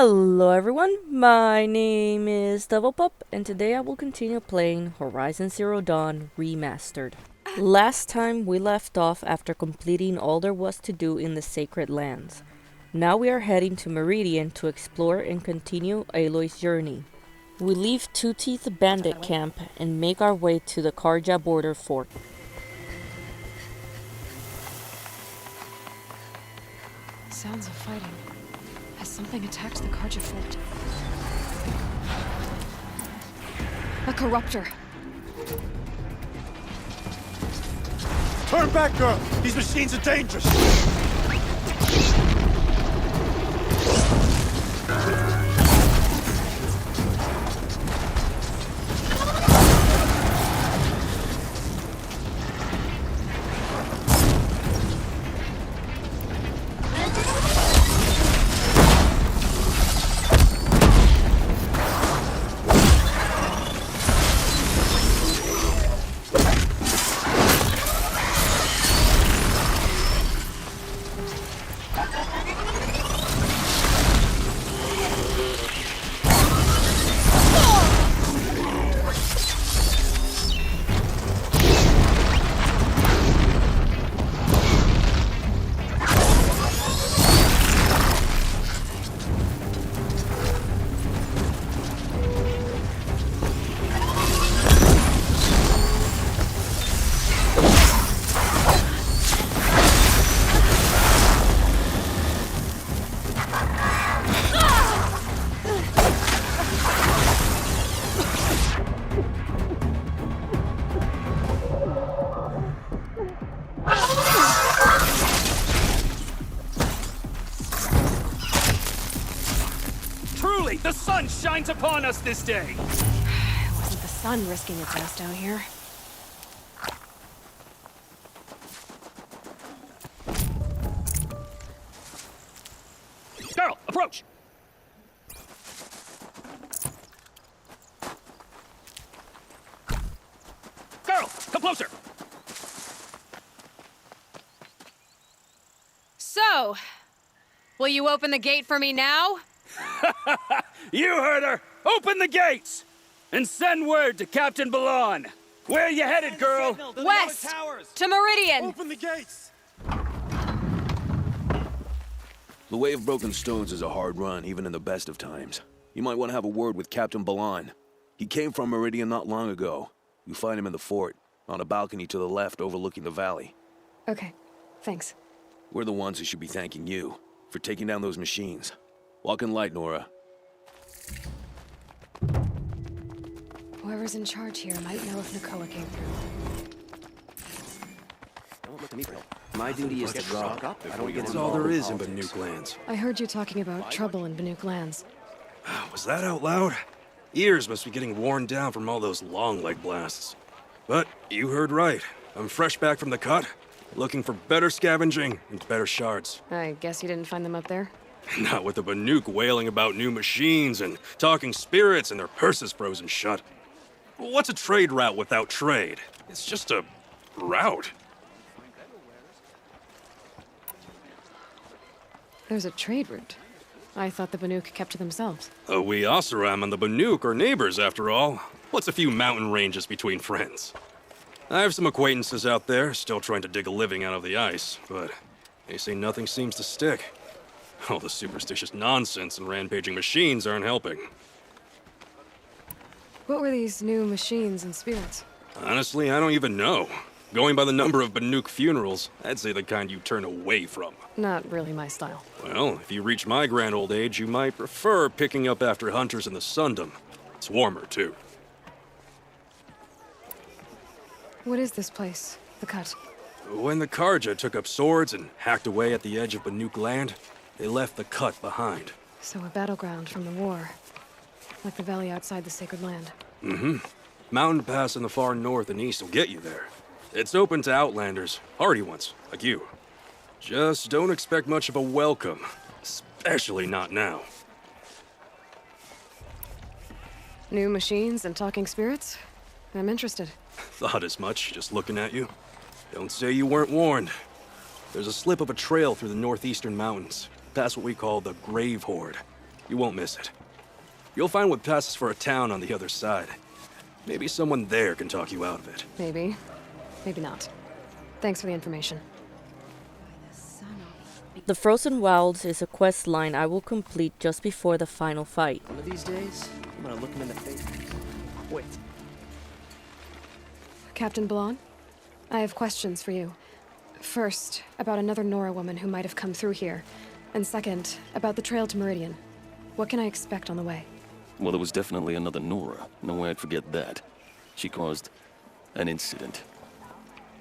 Hello everyone, my name is Devilpup, and today I will continue playing Horizon Zero Dawn Remastered. Last time we left off after completing all there was to do in the Sacred Lands. Now we are heading to Meridian to explore and continue Aloy's journey. We leave Two Teeth Bandit Camp and make our way to the Karja border fort. Sounds of fighting. Has something attacked the Karja fort? A corruptor! Turn back, girl! These machines are dangerous! Truly, the sun shines upon us this day! Wasn't the sun risking its ass down here? Girl, approach! Girl, come closer! So, will you open the gate for me now? You heard her! Open the gates! And send word to Captain Balan! Where you headed, girl? West! To Meridian! Open the gates! The Way of Broken Stones is a hard run, even in the best of times. You might want to have a word with Captain Balan. He came from Meridian not long ago. You find him in the fort, on a balcony to the left overlooking the valley. Okay, thanks. We're the ones who should be thanking you for taking down those machines. Walk in light, Nora. Whoever's in charge here might know if Nakoa came through. Don't look to me for help. My duty is to draw. I don't get That's all there is in Banuk lands. I heard you talking about trouble in Banuk lands. Was that out loud? Ears must be getting worn down from all those long leg blasts. But you heard right. I'm fresh back from the cut, looking for better scavenging and better shards. I guess you didn't find them up there? Not with the Banuk wailing about new machines and talking spirits and their purses frozen shut. What's a trade route without trade? It's just a route. There's a trade route. I thought the Banuk kept to themselves. We Oseram and the Banuk are neighbors, after all. What's a few mountain ranges between friends? I have some acquaintances out there, still trying to dig a living out of the ice, but they say nothing seems to stick. All the superstitious nonsense and rampaging machines aren't helping. What were these new machines and spirits? Honestly, I don't even know. Going by the number of Banuk funerals, I'd say the kind you turn away from. Not really my style. Well, if you reach my grand old age, you might prefer picking up after hunters in the Sundom. It's warmer, too. What is this place? The Cut? When the Karja took up swords and hacked away at the edge of Banuk land, they left the Cut behind. So a battleground from the war. Like the valley outside the Sacred Land. Mm-hmm. Mountain Pass in the far north and east will get you there. It's open to outlanders, hardy ones, like you. Just don't expect much of a welcome, especially not now. New machines and talking spirits? I'm interested. Thought as much, just looking at you. Don't say you weren't warned. There's a slip of a trail through the northeastern mountains, past what we call the Grave Horde. You won't miss it. You'll find what passes for a town on the other side. Maybe someone there can talk you out of it. Maybe. Maybe not. Thanks for the information. The Frozen Wilds is a quest line I will complete just before the final fight. One of these days, I'm gonna look him in the face. Wait. Captain Ballon, I have questions for you. First, about another Nora woman who might have come through here. And second, about the trail to Meridian. What can I expect on the way? Well, there was definitely another Nora. No way I'd forget that. She caused an incident.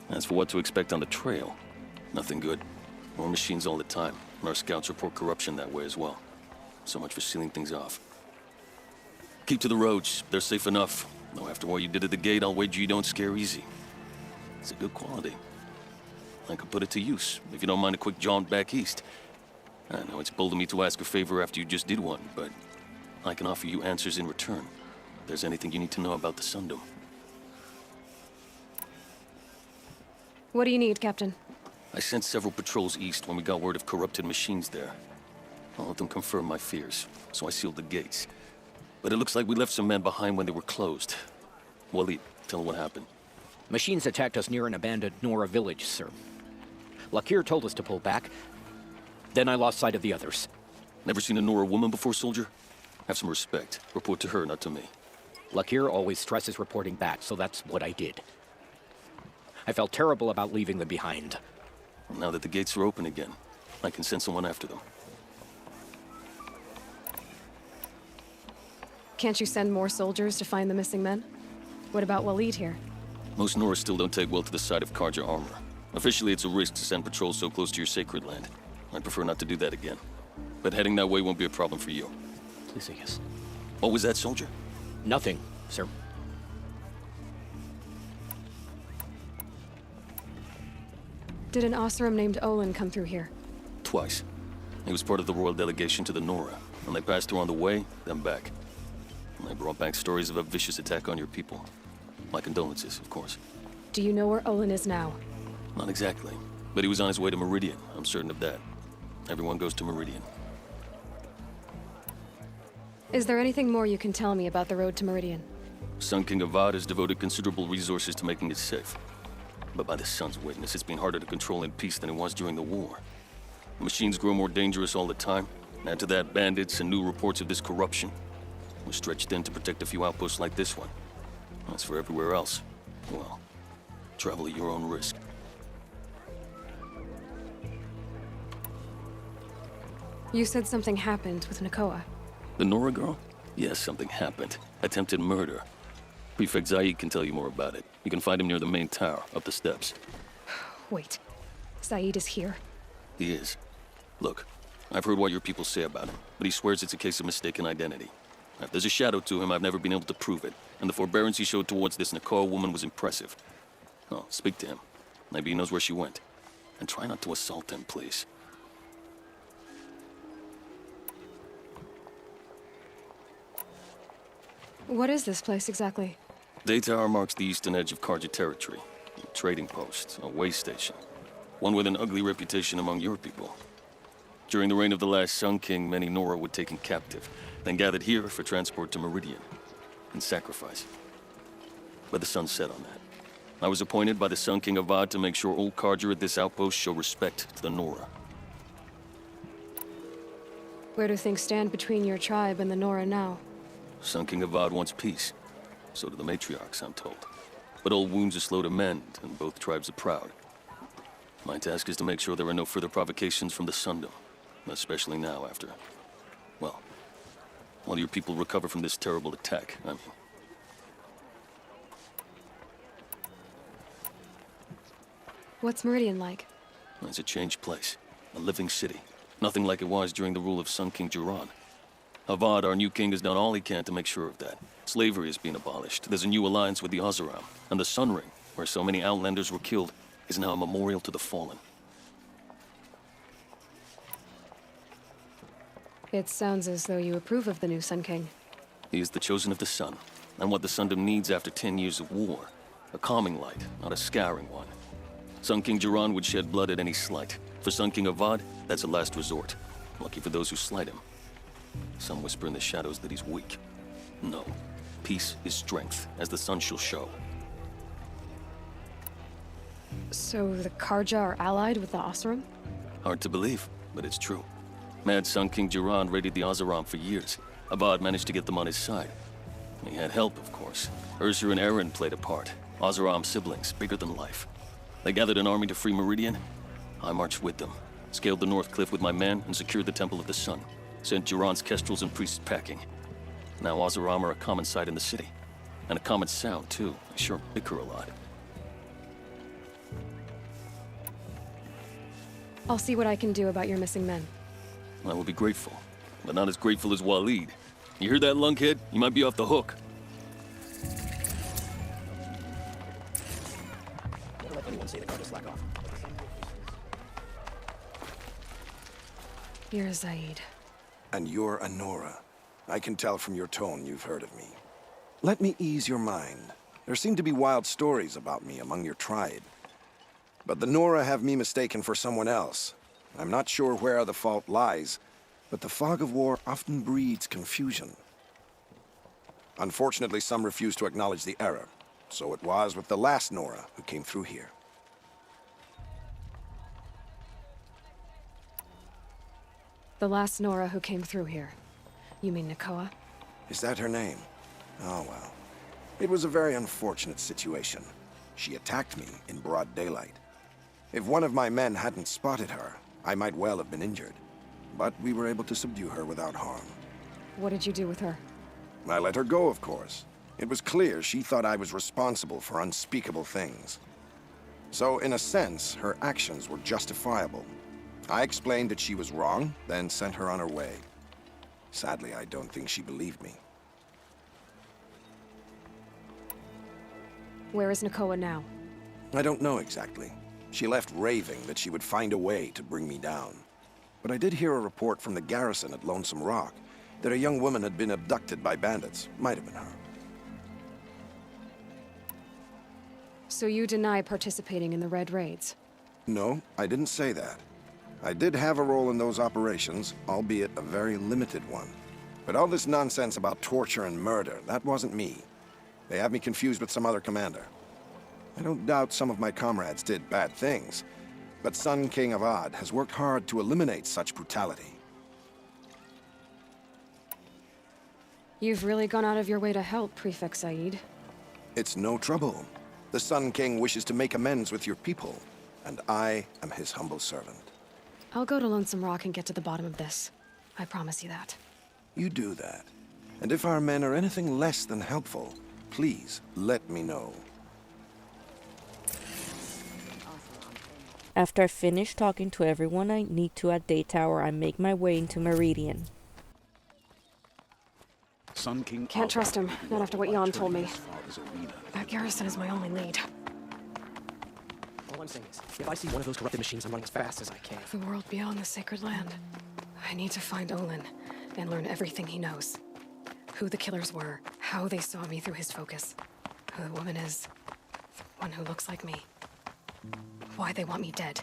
As for what to expect on the trail, nothing good. More machines all the time. And our scouts report corruption that way as well. So much for sealing things off. Keep to the roads. They're safe enough. Though after what you did at the gate, I'll wager you don't scare easy. It's a good quality. I could put it to use, if you don't mind a quick jaunt back east. I know it's bold of me to ask a favor after you just did one, but I can offer you answers in return. If there's anything you need to know about the Kindom. What do you need, Captain? I sent several patrols east when we got word of corrupted machines there. All of them confirmed my fears, so I sealed the gates. But it looks like we left some men behind when they were closed. Waleed, tell them what happened. Machines attacked us near an abandoned Nora village, sir. Lakir told us to pull back. Then I lost sight of the others. Never seen a Nora woman before, soldier? Have some respect. Report to her, not to me. Lakir always stresses reporting back, so that's what I did. I felt terrible about leaving them behind. Now that the gates are open again, I can send someone after them. Can't you send more soldiers to find the missing men? What about Waleed here? Most Nora still don't take well to the sight of Karja armor. Officially, it's a risk to send patrols so close to your sacred land. I'd prefer not to do that again. But heading that way won't be a problem for you. Please say yes. What was that, soldier? Nothing, sir. Did an Oseram named Olin come through here? Twice. He was part of the royal delegation to the Nora, and they passed through on the way, then back. And they brought back stories of a vicious attack on your people. My condolences, of course. Do you know where Olin is now? Not exactly, but he was on his way to Meridian. I'm certain of that. Everyone goes to Meridian. Is there anything more you can tell me about the road to Meridian? Sun King Avad has devoted considerable resources to making it safe. But by the Sun's witness, it's been harder to control in peace than it was during the war. The machines grow more dangerous all the time. Add to that bandits and new reports of this corruption. We're stretched thin to protect a few outposts like this one. As for everywhere else, well, travel at your own risk. You said something happened with Nakoa. The Nora girl? Yes, something happened. Attempted murder. Prefect Zaid can tell you more about it. You can find him near the main tower, up the steps. Wait. Zaid is here. He is. Look, I've heard what your people say about him, but he swears it's a case of mistaken identity. If there's a shadow to him, I've never been able to prove it, and the forbearance he showed towards this Nakoa woman was impressive. Oh, speak to him. Maybe he knows where she went. And try not to assault him, please. What is this place exactly? Day Tower marks the eastern edge of Karja territory. A trading post, a way station. One with an ugly reputation among your people. During the reign of the last Sun King, many Nora were taken captive, then gathered here for transport to Meridian, and sacrifice. But the sun set on that. I was appointed by the Sun King Avad to make sure old Karja at this outpost show respect to the Nora. Where do things stand between your tribe and the Nora now? Sun King Avad wants peace. So do the matriarchs, I'm told. But old wounds are slow to mend, and both tribes are proud. My task is to make sure there are no further provocations from the Kindom, especially now after, well, while your people recover from this terrible attack, I mean. What's Meridian like? It's a changed place. A living city. Nothing like it was during the rule of Sun King Jiran. Avad, our new king, has done all he can to make sure of that. Slavery has been abolished. There's a new alliance with the Oseram. And the Sun Ring, where so many Outlanders were killed, is now a memorial to the fallen. It sounds as though you approve of the new Sun King. He is the chosen of the sun, and what the Kindom needs after 10 years of war. A calming light, not a scouring one. Sun King Jiran would shed blood at any slight. For Sun King Avad, that's a last resort. Lucky for those who slight him. Some whisper in the shadows that he's weak. No. Peace is strength, as the sun shall show. So the Karja are allied with the Oseram? Hard to believe, but it's true. Mad Sun King Jiran raided the Oseram for years. Avad managed to get them on his side. He had help, of course. Ursur and Eren played a part. Oseram siblings, bigger than life. They gathered an army to free Meridian. I marched with them, scaled the North Cliff with my men, and secured the Temple of the Sun. Sent Jiran's kestrels and priests packing. Now Oseram are a common sight in the city. And a common sound, too. They sure bicker a lot. I'll see what I can do about your missing men. I will be grateful, but not as grateful as Waleed. You hear that, lunkhead? You might be off the hook. Never let anyone say the guard is slack off. You're Zaid. And you're Anora. I can tell from your tone you've heard of me. Let me ease your mind. There seem to be wild stories about me among your tribe. But the Nora have me mistaken for someone else. I'm not sure where the fault lies, but the fog of war often breeds confusion. Unfortunately, some refuse to acknowledge the error. So it was with the last Nora who came through here. The last Nora who came through here. You mean Nakoa? Is that her name? Oh, well. It was a very unfortunate situation. She attacked me in broad daylight. If one of my men hadn't spotted her, I might well have been injured. But we were able to subdue her without harm. What did you do with her? I let her go, of course. It was clear she thought I was responsible for unspeakable things. So, in a sense, her actions were justifiable. I explained that she was wrong, then sent her on her way. Sadly, I don't think she believed me. Where is Nakoa now? I don't know exactly. She left raving that she would find a way to bring me down. But I did hear a report from the garrison at Lonesome Rock that a young woman had been abducted by bandits. Might have been her. So you deny participating in the Red Raids? No, I didn't say that. I did have a role in those operations, albeit a very limited one. But all this nonsense about torture and murder, that wasn't me. They have me confused with some other commander. I don't doubt some of my comrades did bad things, but Sun King Avad has worked hard to eliminate such brutality. You've really gone out of your way to help, Prefect Said. It's no trouble. The Sun King wishes to make amends with your people, and I am his humble servant. I'll go to Lonesome Rock and get to the bottom of this. I promise you that. You do that. And if our men are anything less than helpful, please let me know. After I finish talking to everyone I need to at Daytower, I make my way into Meridian. Sun King Can't trust him, not after what Jan told me. That garrison is my only lead. All I'm saying is, if I see one of those corrupted machines, I'm running as fast as I can. The world beyond the sacred land. I need to find Olin and learn everything he knows. Who the killers were, how they saw me through his focus, who the woman is, the one who looks like me. Why they want me dead.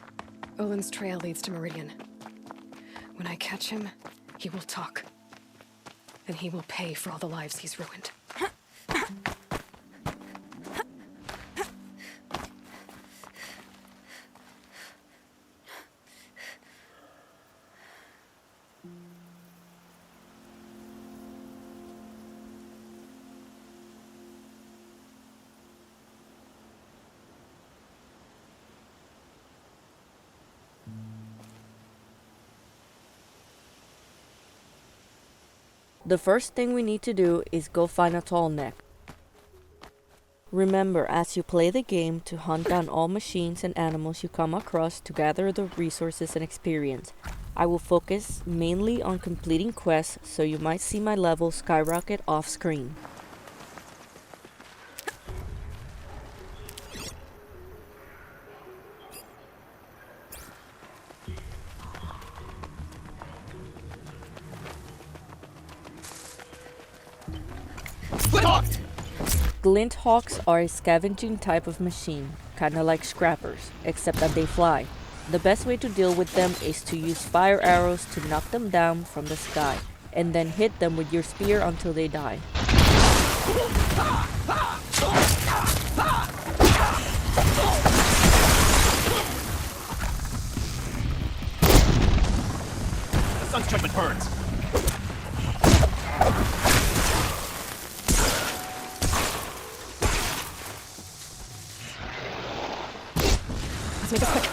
Olin's trail leads to Meridian. When I catch him, he will talk. And he will pay for all the lives he's ruined. The first thing we need to do is go find a tall neck. Remember, as you play the game, to hunt down all machines and animals you come across to gather the resources and experience. I will focus mainly on completing quests, so you might see my level skyrocket off screen. Glint hawks are a scavenging type of machine, kinda like scrappers, except that they fly. The best way to deal with them is to use fire arrows to knock them down from the sky, and then hit them with your spear until they die. The sun's judgment burns. Let's make this quick.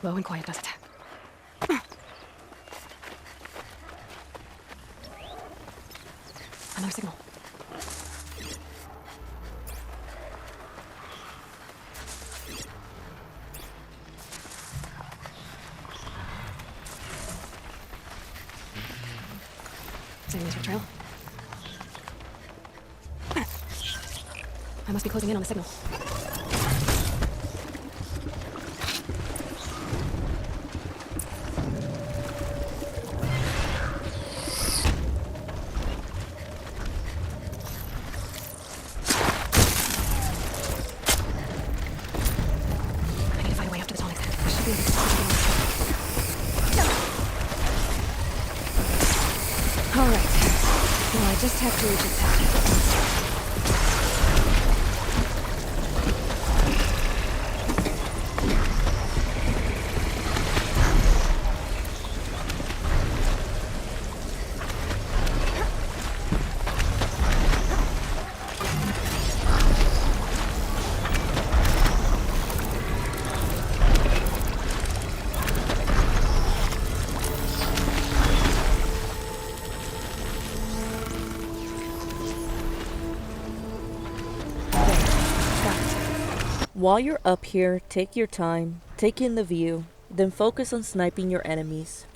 Low and quiet does it. Another signal. Signature trail. I must be closing in on the signal. I need to find a way up to the tonic. There should be a All right. Well, I just have to reach its head. While you're up here, take your time, take in the view, then focus on sniping your enemies.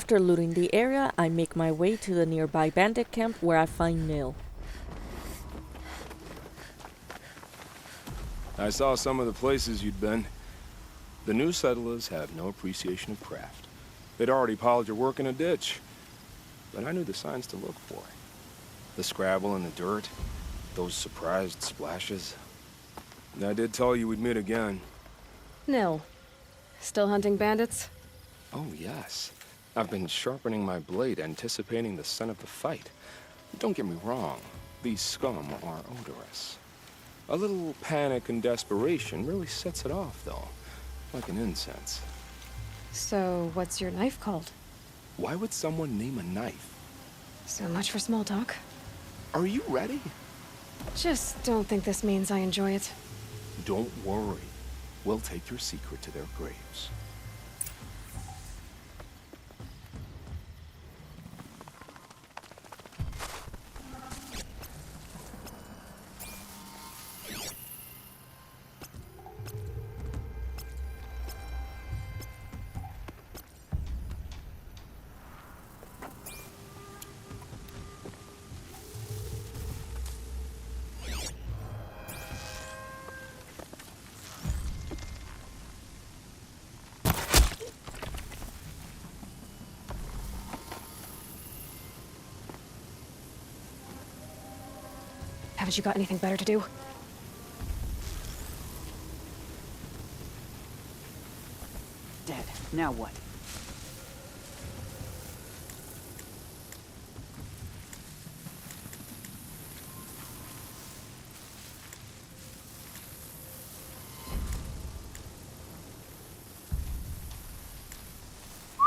After looting the area, I make my way to the nearby bandit camp where I find Nil. I saw some of the places you'd been. The new settlers have no appreciation of craft. They'd already piled your work in a ditch. But I knew the signs to look for. The scrabble in the dirt, those surprised splashes. And I did tell you we'd meet again. Nil. Still hunting bandits? Oh, yes. I've been sharpening my blade, anticipating the scent of the fight. Don't get me wrong. These scum are odorous. A little panic and desperation really sets it off, though. Like an incense. So, what's your knife called? Why would someone name a knife? So much for small talk. Are you ready? Just don't think this means I enjoy it. Don't worry. We'll take your secret to their graves. Haven't you got anything better to do? Dead. Now what?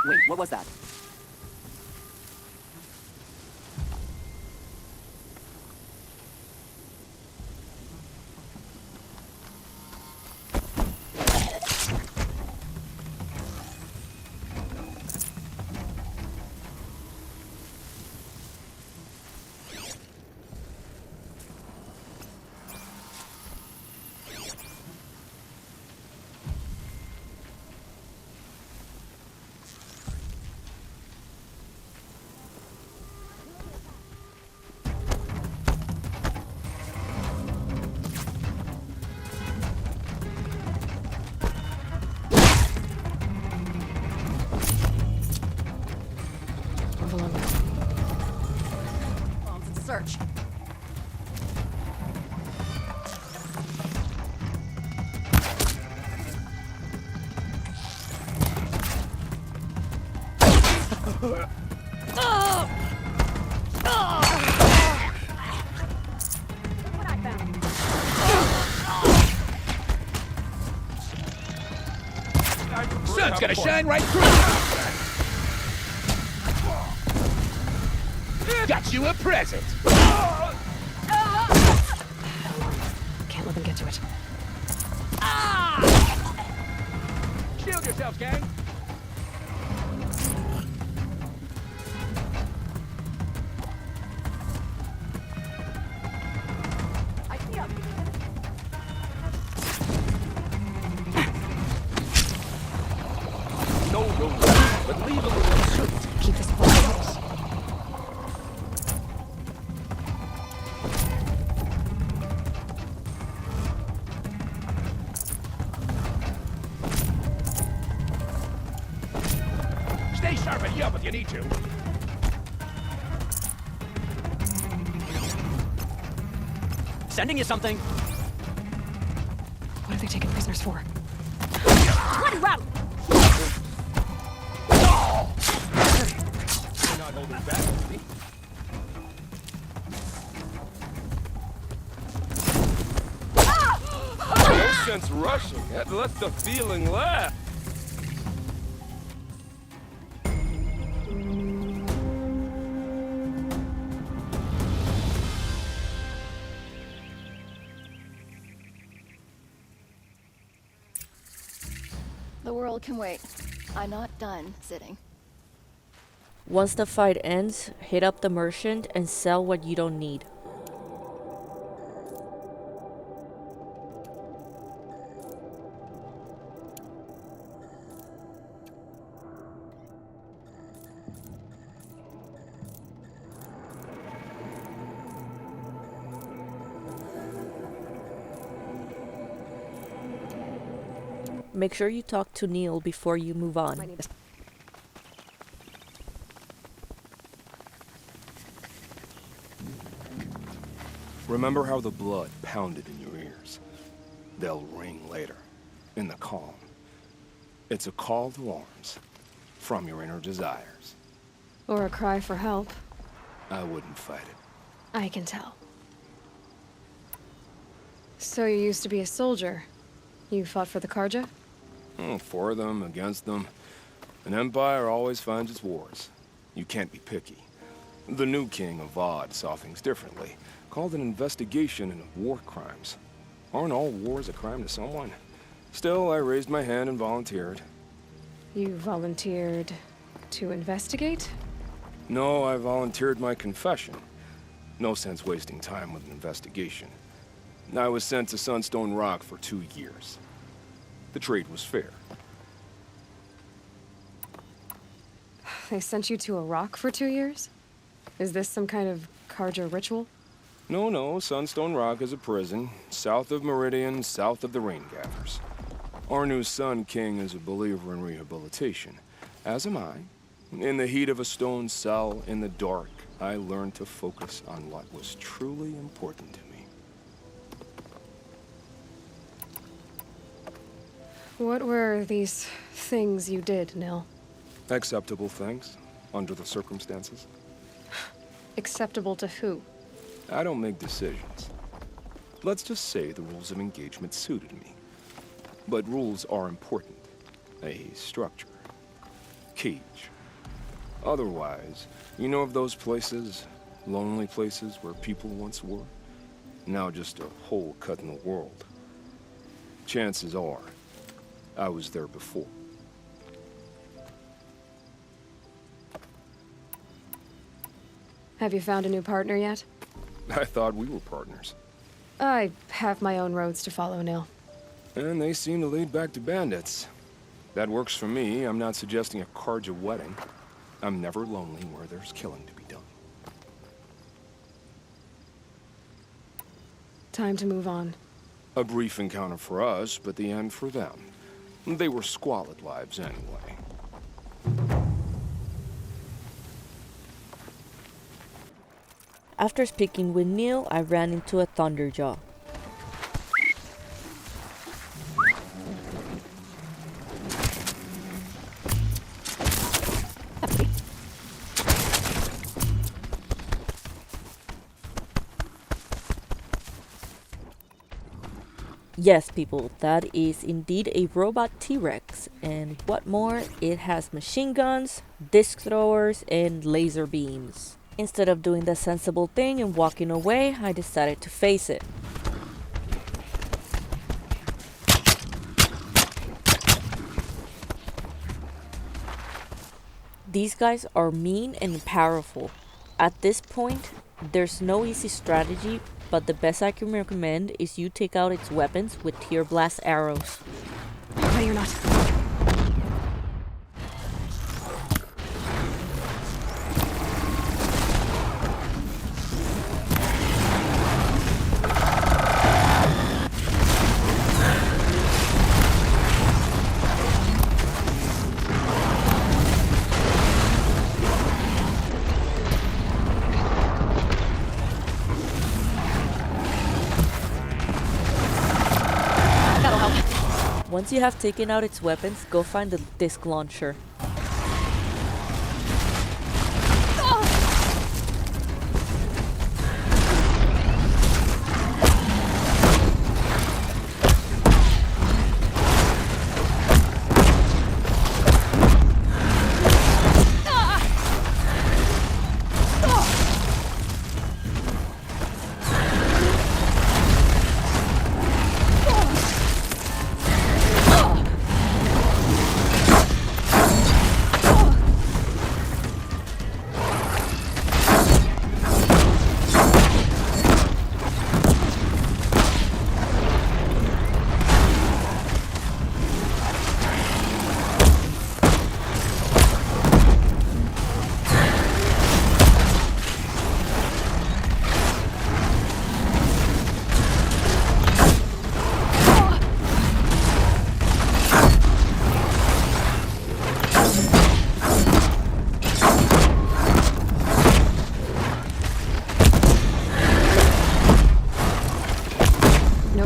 Wait, what was that? Move along. Bombs and search. Sun's gonna shine right through. Got you a present. Can't let them get to it. Shield yourselves, gang. I see him. No, but leave a little uncertainty. Keep this close. Stay sharp and yelp if you need to. Sending you something. What are they taking prisoners for? One round. You're not holding back with me. No sense rushing. That lets the feeling last. The world can wait. I'm not done sitting. Once the fight ends, hit up the merchant and sell what you don't need. Make sure you talk to Neil before you move on. My name is... Remember how the blood pounded in your ears? They'll ring later, in the calm. It's a call to arms, from your inner desires. Or a cry for help. I wouldn't fight it. I can tell. So you used to be a soldier. You fought for the Karja? For them, against them. An empire always finds its wars. You can't be picky. The new king of Vod saw things differently. Called an investigation into war crimes. Aren't all wars a crime to someone? Still, I raised my hand and volunteered. You volunteered to investigate? No, I volunteered my confession. No sense wasting time with an investigation. I was sent to Sunstone Rock for 2 years. The trade was fair. They sent you to a rock for 2 years? Is this some kind of Karja ritual? No, Sunstone Rock is a prison, south of Meridian, south of the Raingathers. Our new Sun King is a believer in rehabilitation, as am I. In the heat of a stone cell, in the dark, I learned to focus on what was truly important to me. What were these things you did, Nil? Acceptable things, under the circumstances. Acceptable to who? I don't make decisions. Let's just say the rules of engagement suited me. But rules are important. A structure. Cage. Otherwise, you know of those places, lonely places where people once were? Now just a hole cut in the world. Chances are, I was there before. Have you found a new partner yet? I thought we were partners. I have my own roads to follow, Nil. And they seem to lead back to bandits. That works for me. I'm not suggesting a Karja wedding. I'm never lonely where there's killing to be done. Time to move on. A brief encounter for us, but the end for them. They were squalid lives anyway. After speaking with Neil, I ran into a Thunderjaw. Yes, people, that is indeed a robot T-Rex, and what more, it has machine guns, disc throwers, and laser beams. Instead of doing the sensible thing and walking away, I decided to face it. These guys are mean and powerful. At this point, there's no easy strategy, but the best I can recommend is you take out its weapons with tear blast arrows. No, you're not. Once you have taken out its weapons, go find the disc launcher.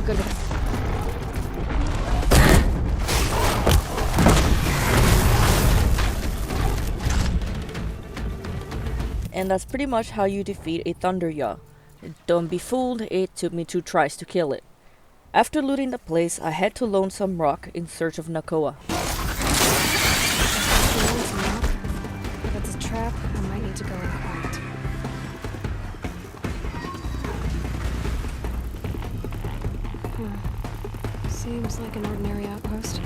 good with it. And that's pretty much how you defeat a Thunder Yaw. Don't be fooled, it took me 2 tries to kill it. After looting the place, I head to Lonesome Rock in search of Nakoa. If it's a trap, I might need to go in quiet. Seems like an ordinary outpost.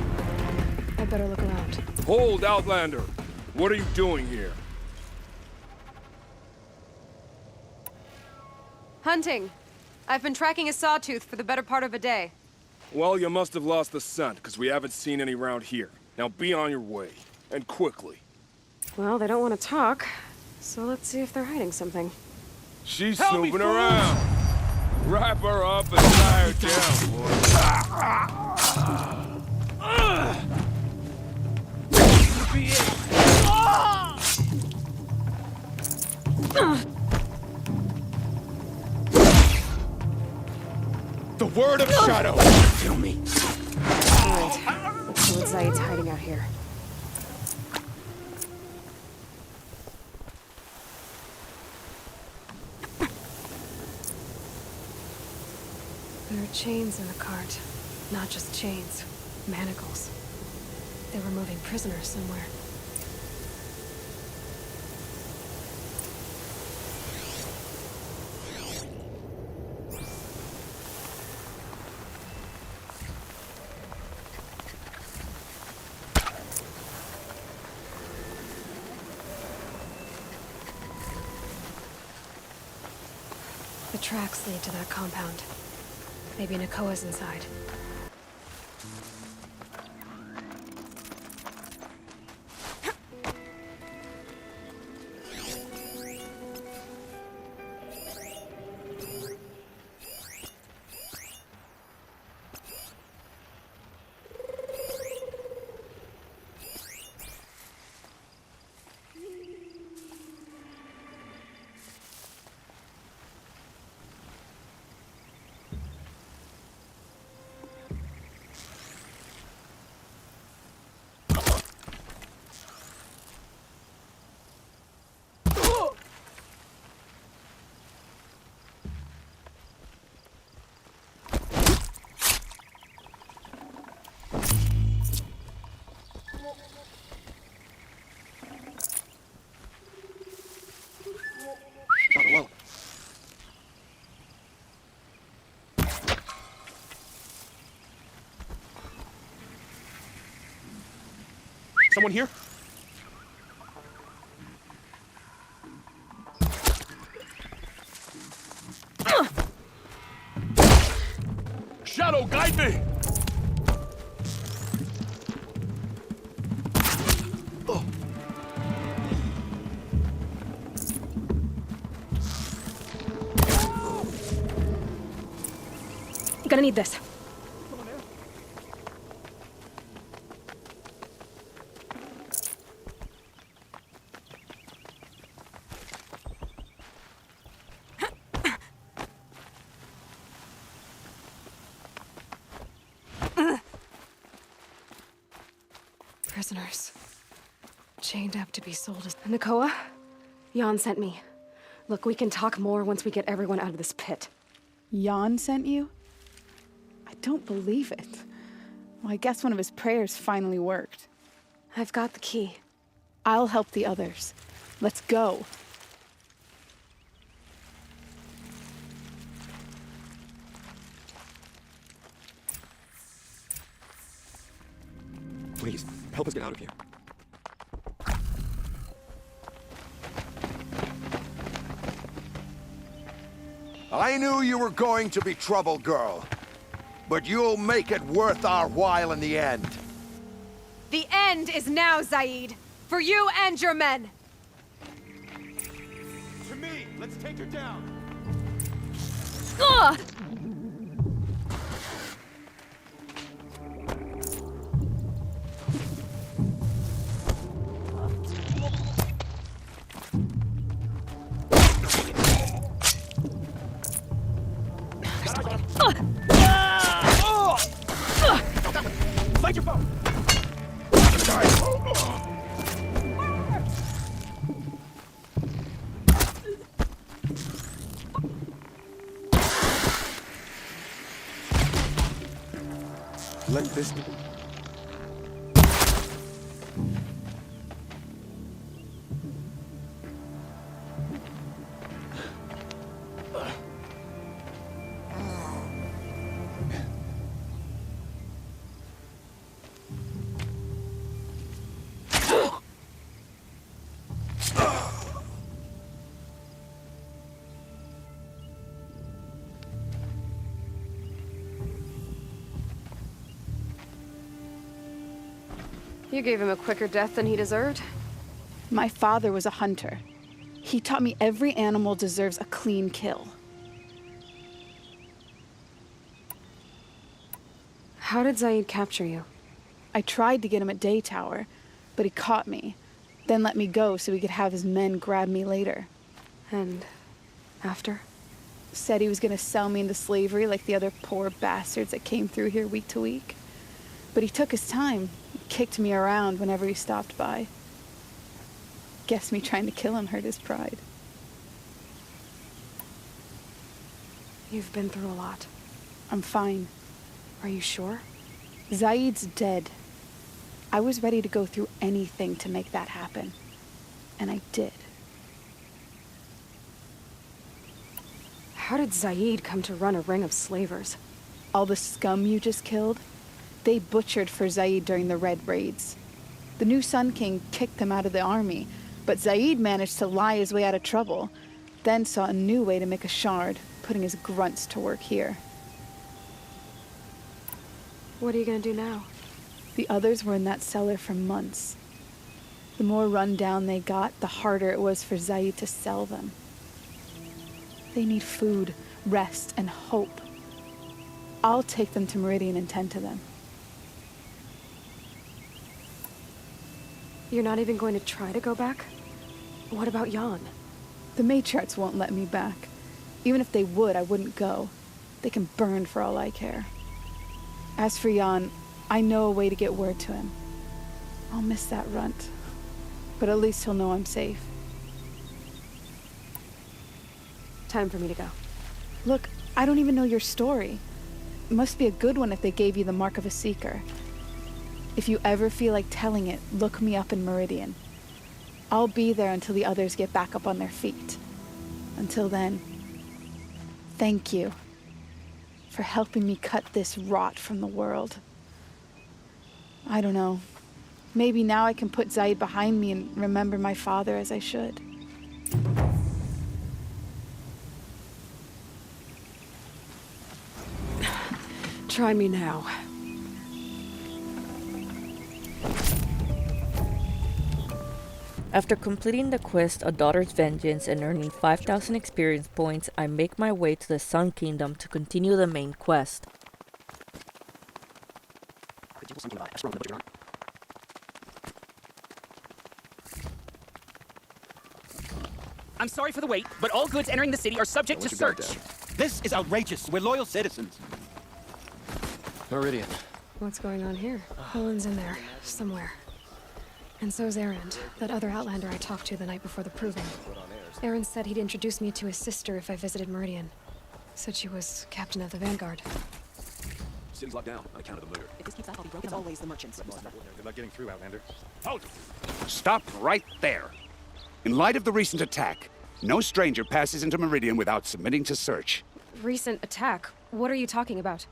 I better look around. Hold, Outlander! What are you doing here? Hunting. I've been tracking a sawtooth for the better part of a day. Well, you must have lost the scent, because we haven't seen any around here. Now be on your way, and quickly. Well, they don't want to talk, so let's see if they're hiding something. She's snooping around. Wrap her up and tie her down, The word of Shadow! Kill me. Alright, let's see what Zaid's hiding out here. There are chains in the cart. Not just chains, manacles. They were moving prisoners somewhere. The tracks lead to that compound. Maybe Nakoa's inside. Whoa. Someone here? Shadow, guide me! Gonna need this. Prisoners. Chained up to be sold as... Nakoa? Jan sent me. Look, we can talk more once we get everyone out of this pit. Jan sent you? I don't believe it. Well, I guess one of his prayers finally worked. I've got the key. I'll help the others. Let's go. Please, help us get out of here. I knew you were going to be trouble, girl. But you'll make it worth our while in the end. The end is now, Zaid. For you and your men. To me! Let's take her down! Ugh! Find your phone! Let this... You gave him a quicker death than he deserved. My father was a hunter. He taught me every animal deserves a clean kill. How did Zaid capture you? I tried to get him at Day Tower, but he caught me, then let me go so he could have his men grab me later. And after? Said he was gonna sell me into slavery like the other poor bastards that came through here week to week. But he took his time, kicked me around whenever he stopped by. Guess me trying to kill him hurt his pride. You've been through a lot. I'm fine. Are you sure? Zaid's dead. I was ready to go through anything to make that happen. And I did. How did Zaid come to run a ring of slavers? All the scum you just killed? They butchered for Zaid during the Red Raids. The new Sun King kicked them out of the army, but Zaid managed to lie his way out of trouble, then saw a new way to make a shard, putting his grunts to work here. What are you gonna do now? The others were in that cellar for months. The more run down they got, the harder it was for Zaid to sell them. They need food, rest, and hope. I'll take them to Meridian and tend to them. You're not even going to try to go back? What about Jan? The matriarchs won't let me back. Even if they would, I wouldn't go. They can burn for all I care. As for Jan, I know a way to get word to him. I'll miss that runt. But at least he'll know I'm safe. Time for me to go. Look, I don't even know your story. It must be a good one if they gave you the mark of a seeker. If you ever feel like telling it, look me up in Meridian. I'll be there until the others get back up on their feet. Until then, thank you for helping me cut this rot from the world. I don't know. Maybe now I can put Zaid behind me and remember my father as I should. Try me now. After completing the quest A Daughter's Vengeance and earning 5,000 experience points, I make my way to the Sun Kingdom to continue the main quest. I'm sorry for the wait, but all goods entering the city are subject to search. This is outrageous. We're loyal citizens. Meridian. What's going on here? Olin's in there, somewhere. And so's Erend, that other Outlander I talked to the night before the proving. Erend said he'd introduce me to his sister if I visited Meridian. Said she was captain of the Vanguard. City's locked down on account of the murder. If this keeps up, I'll be broken. It's always the merchants. Good luck getting through, Outlander. Hold! Stop right there. In light of the recent attack, no stranger passes into Meridian without submitting to search. Recent attack? What are you talking about?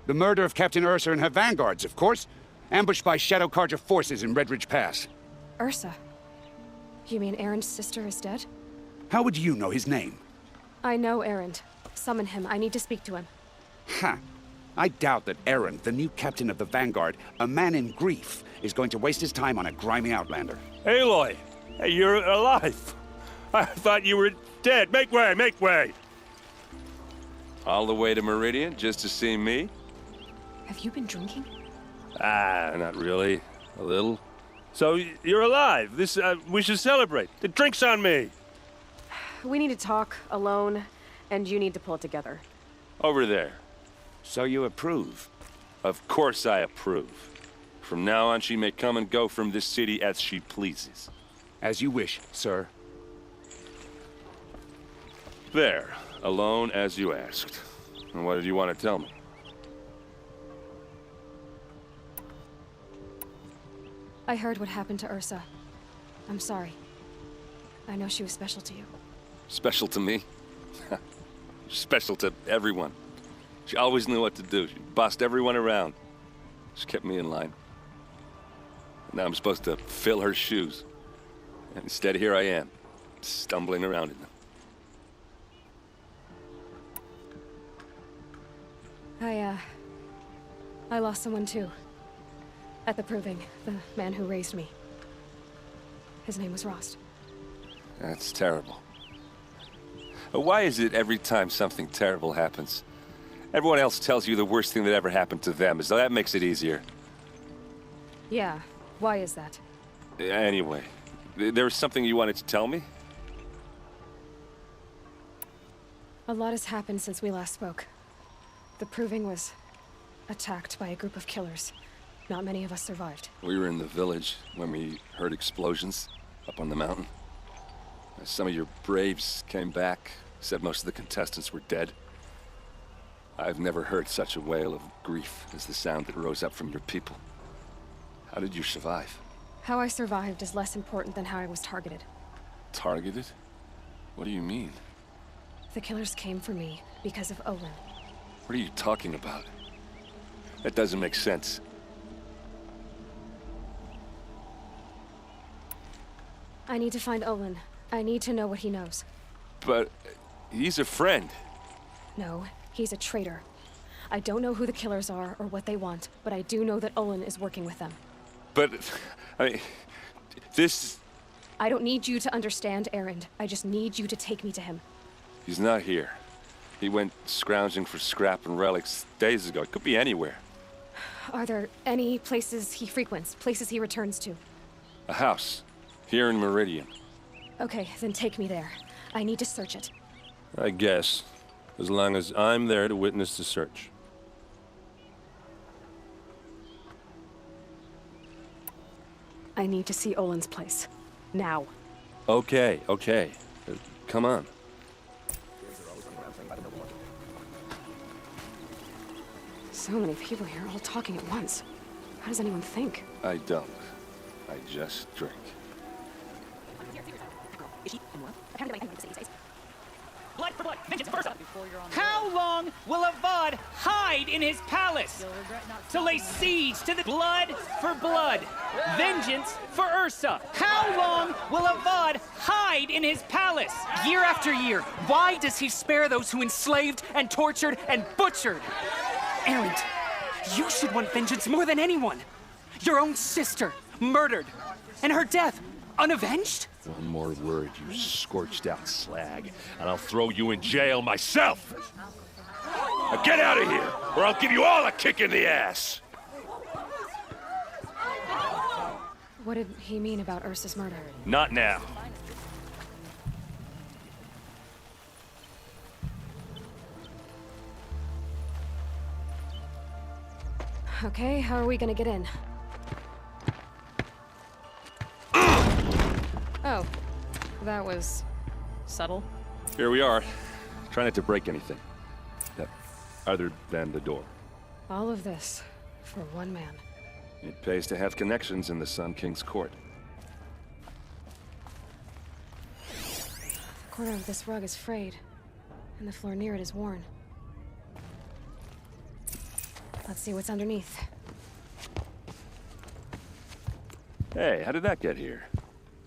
The murder of Captain Ursa and her vanguards, of course. Ambushed by Shadow Carja forces in Redridge Pass. Ursa? You mean Erend's sister is dead? How would you know his name? I know Erend. Summon him. I need to speak to him. Ha! I doubt that Erend, the new captain of the Vanguard, a man in grief, is going to waste his time on a grimy Outlander. Aloy! Hey, you're alive! I thought you were dead. Make way, make way! All the way to Meridian just to see me? Have you been drinking? Ah, not really. A little. So, you're alive. We should celebrate. The drink's on me. We need to talk, alone, and you need to pull it together. Over there. So you approve? Of course I approve. From now on, she may come and go from this city as she pleases. As you wish, sir. There, alone as you asked. And what did you want to tell me? I heard what happened to Ursa. I'm sorry. I know she was special to you. Special to me? Special to everyone. She always knew what to do. She bossed everyone around. She kept me in line. Now I'm supposed to fill her shoes. And instead, here I am, stumbling around in them. I lost someone too. At the Proving, the man who raised me. His name was Rost. That's terrible. Why is it every time something terrible happens, everyone else tells you the worst thing that ever happened to them, as though that makes it easier? Yeah, why is that? Anyway, there was something you wanted to tell me? A lot has happened since we last spoke. The Proving was attacked by a group of killers. Not many of us survived. We were in the village when we heard explosions up on the mountain. Some of your braves came back, said most of the contestants were dead. I've never heard such a wail of grief as the sound that rose up from your people. How did you survive? How I survived is less important than how I was targeted. Targeted? What do you mean? The killers came for me because of Olin. What are you talking about? That doesn't make sense. I need to find Olin. I need to know what he knows. But he's a friend. No, he's a traitor. I don't know who the killers are or what they want, but I do know that Olin is working with them. But, I mean, this... I don't need you to understand, Erend. I just need you to take me to him. He's not here. He went scrounging for scrap and relics days ago. It could be anywhere. Are there any places he frequents, places he returns to? A house. Here in Meridian. Okay, then take me there. I need to search it. I guess. As long as I'm there to witness the search. I need to see Olin's place. Now. Okay. Come on. So many people here, all talking at once. How does anyone think? I don't. I just drink. Blood for blood, vengeance for Ursa. How long will Avad hide in his palace? To lay siege to the blood for blood, vengeance for Ursa. How long will Avad hide in his palace? Year after year, why does he spare those who enslaved and tortured and butchered? Erend, you should want vengeance more than anyone. Your own sister, murdered, and her death, unavenged? One more word, you scorched out slag, and I'll throw you in jail myself! Now get out of here, or I'll give you all a kick in the ass! What did he mean about Ursa's murder? Not now. Okay, how are we gonna get in? Oh, that was subtle. Here we are. Try not to break anything. Other than the door. All of this for one man. It pays to have connections in the Sun King's court. The corner of this rug is frayed, and the floor near it is worn. Let's see what's underneath. Hey, how did that get here?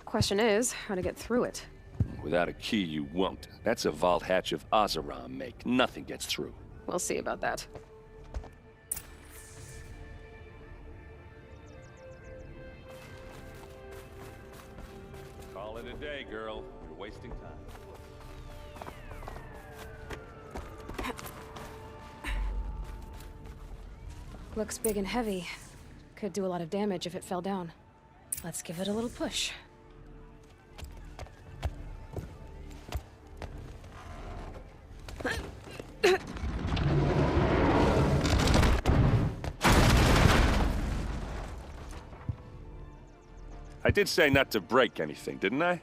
Question is, how to get through it. Without a key, you won't. That's a vault hatch of Azeram make. Nothing gets through. We'll see about that. Call it a day, girl. You're wasting time. Looks big and heavy. Could do a lot of damage if it fell down. Let's give it a little push. did say not to break anything, didn't I?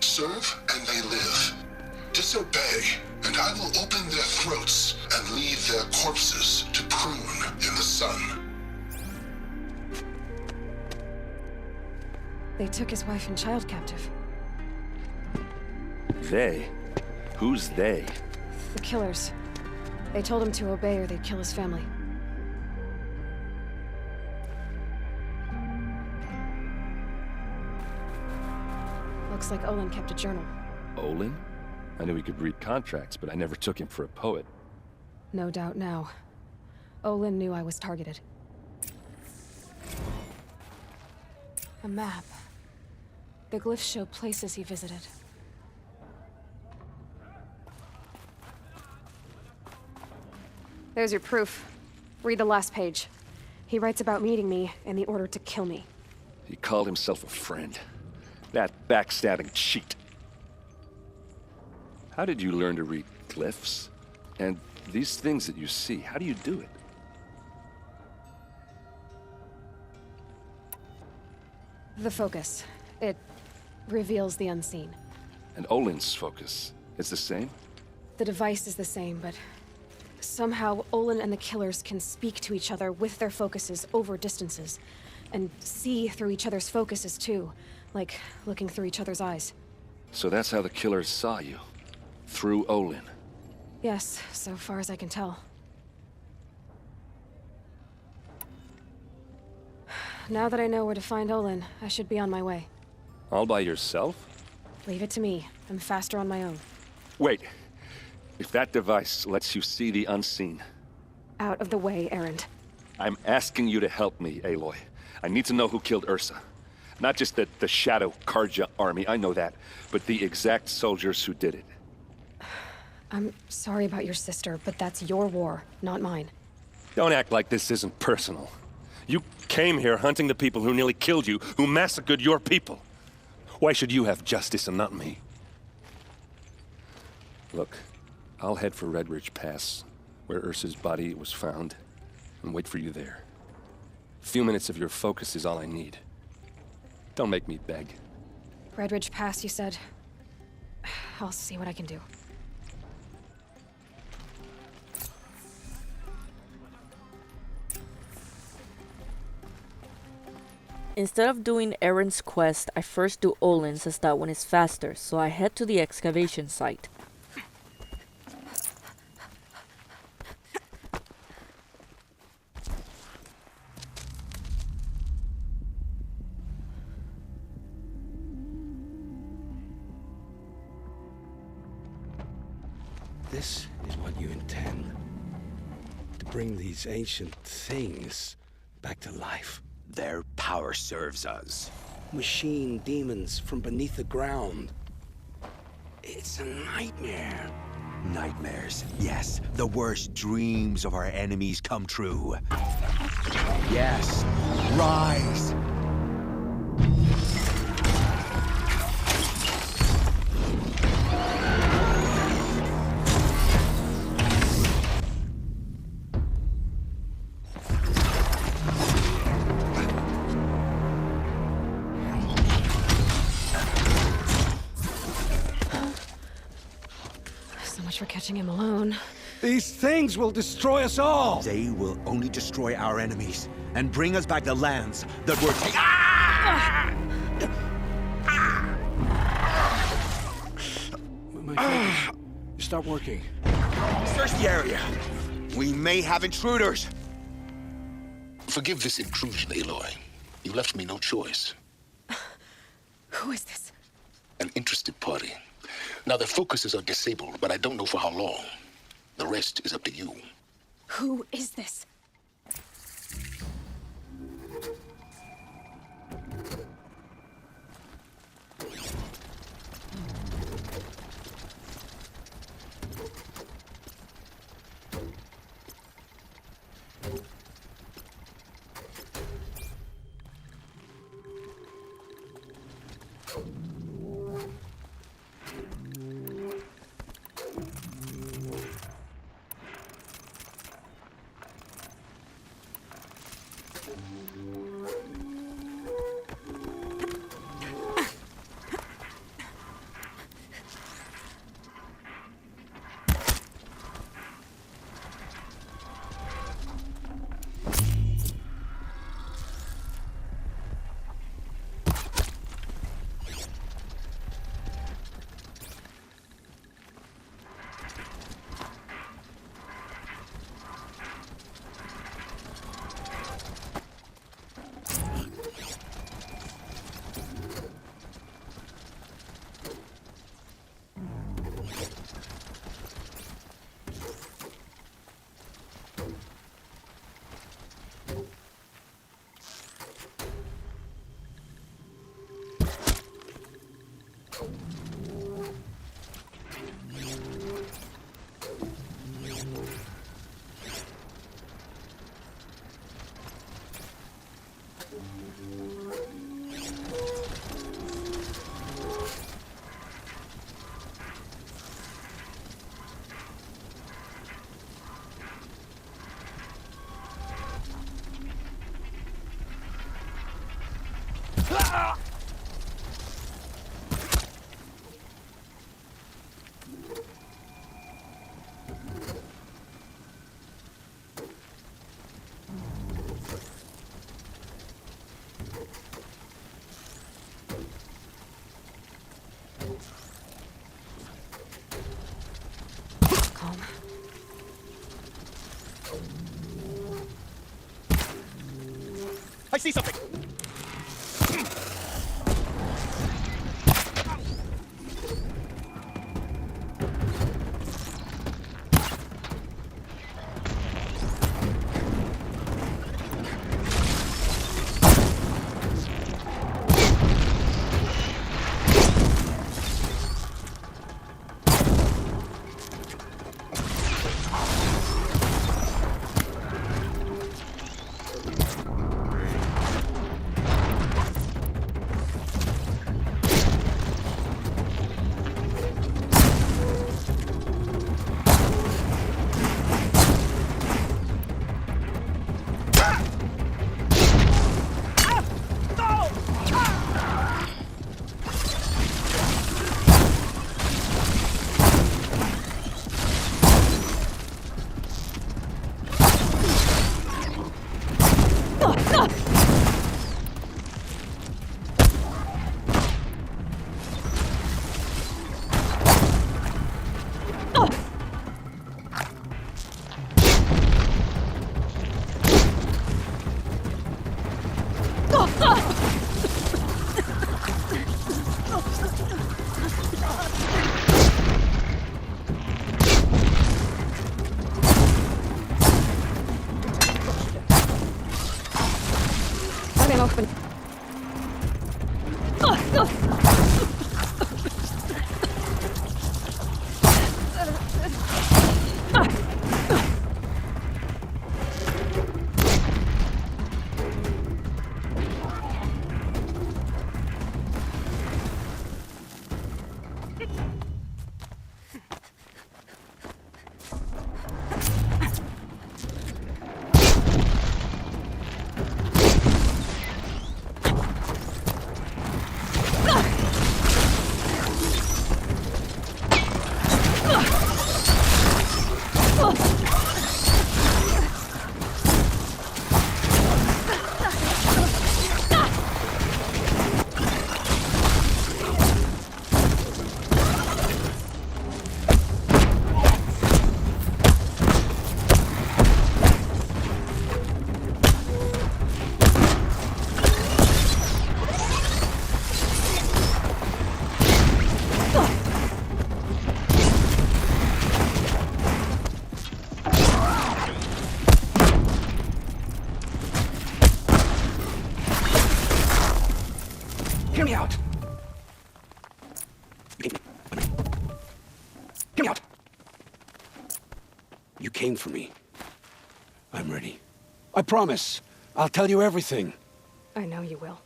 Serve and they live. Disobey, and I will open their throats and leave their corpses to prune in the sun. They took his wife and child captive. They? Who's they? The killers. They told him to obey or they'd kill his family. Looks like Olin kept a journal. Olin? I knew he could read contracts, but I never took him for a poet. No doubt now. Olin knew I was targeted. A map. The glyphs show places he visited. There's your proof. Read the last page. He writes about meeting me and the order to kill me. He called himself a friend. That backstabbing cheat. How did you learn to read glyphs? And these things that you see, how do you do it? The focus. It reveals the unseen. And Olin's focus is the same? The device is the same, but somehow Olin and the killers can speak to each other with their focuses over distances. And see through each other's focuses too, like looking through each other's eyes. So that's how the killers saw you? Through Olin? Yes, so far as I can tell. Now that I know where to find Olin, I should be on my way. All by yourself? Leave it to me. I'm faster on my own. Wait. If that device lets you see the unseen... Out of the way, Erend. I'm asking you to help me, Aloy. I need to know who killed Ursa. Not just the Shadow Karja army, I know that, but the exact soldiers who did it. I'm sorry about your sister, but that's your war, not mine. Don't act like this isn't personal. You came here hunting the people who nearly killed you, who massacred your people. Why should you have justice and not me? Look, I'll head for Red Ridge Pass, where Ursa's body was found, and wait for you there. A few minutes of your focus is all I need. Don't make me beg. Red Ridge Pass, you said? I'll see what I can do. Instead of doing Erend's quest, I first do Olin's as that one is faster, so I head to the excavation site. This is what you intend. To bring these ancient things back to life. Their power serves us. Machine demons from beneath the ground. It's a nightmare. Nightmares, yes. The worst dreams of our enemies come true. Yes, rise! For catching him alone. These things will destroy us all! They will only destroy our enemies and bring us back the lands that were taken. My focus. Stop working. Search the area. We may have intruders. Forgive this intrusion, Aloy. You left me no choice. Who is this? An interested party. Now, their focuses are disabled, but I don't know for how long. The rest is up to you. Who is this? Calm. I see something! Hear me out! Hear me out! You came for me. I'm ready. I promise. I'll tell you everything. I know you will.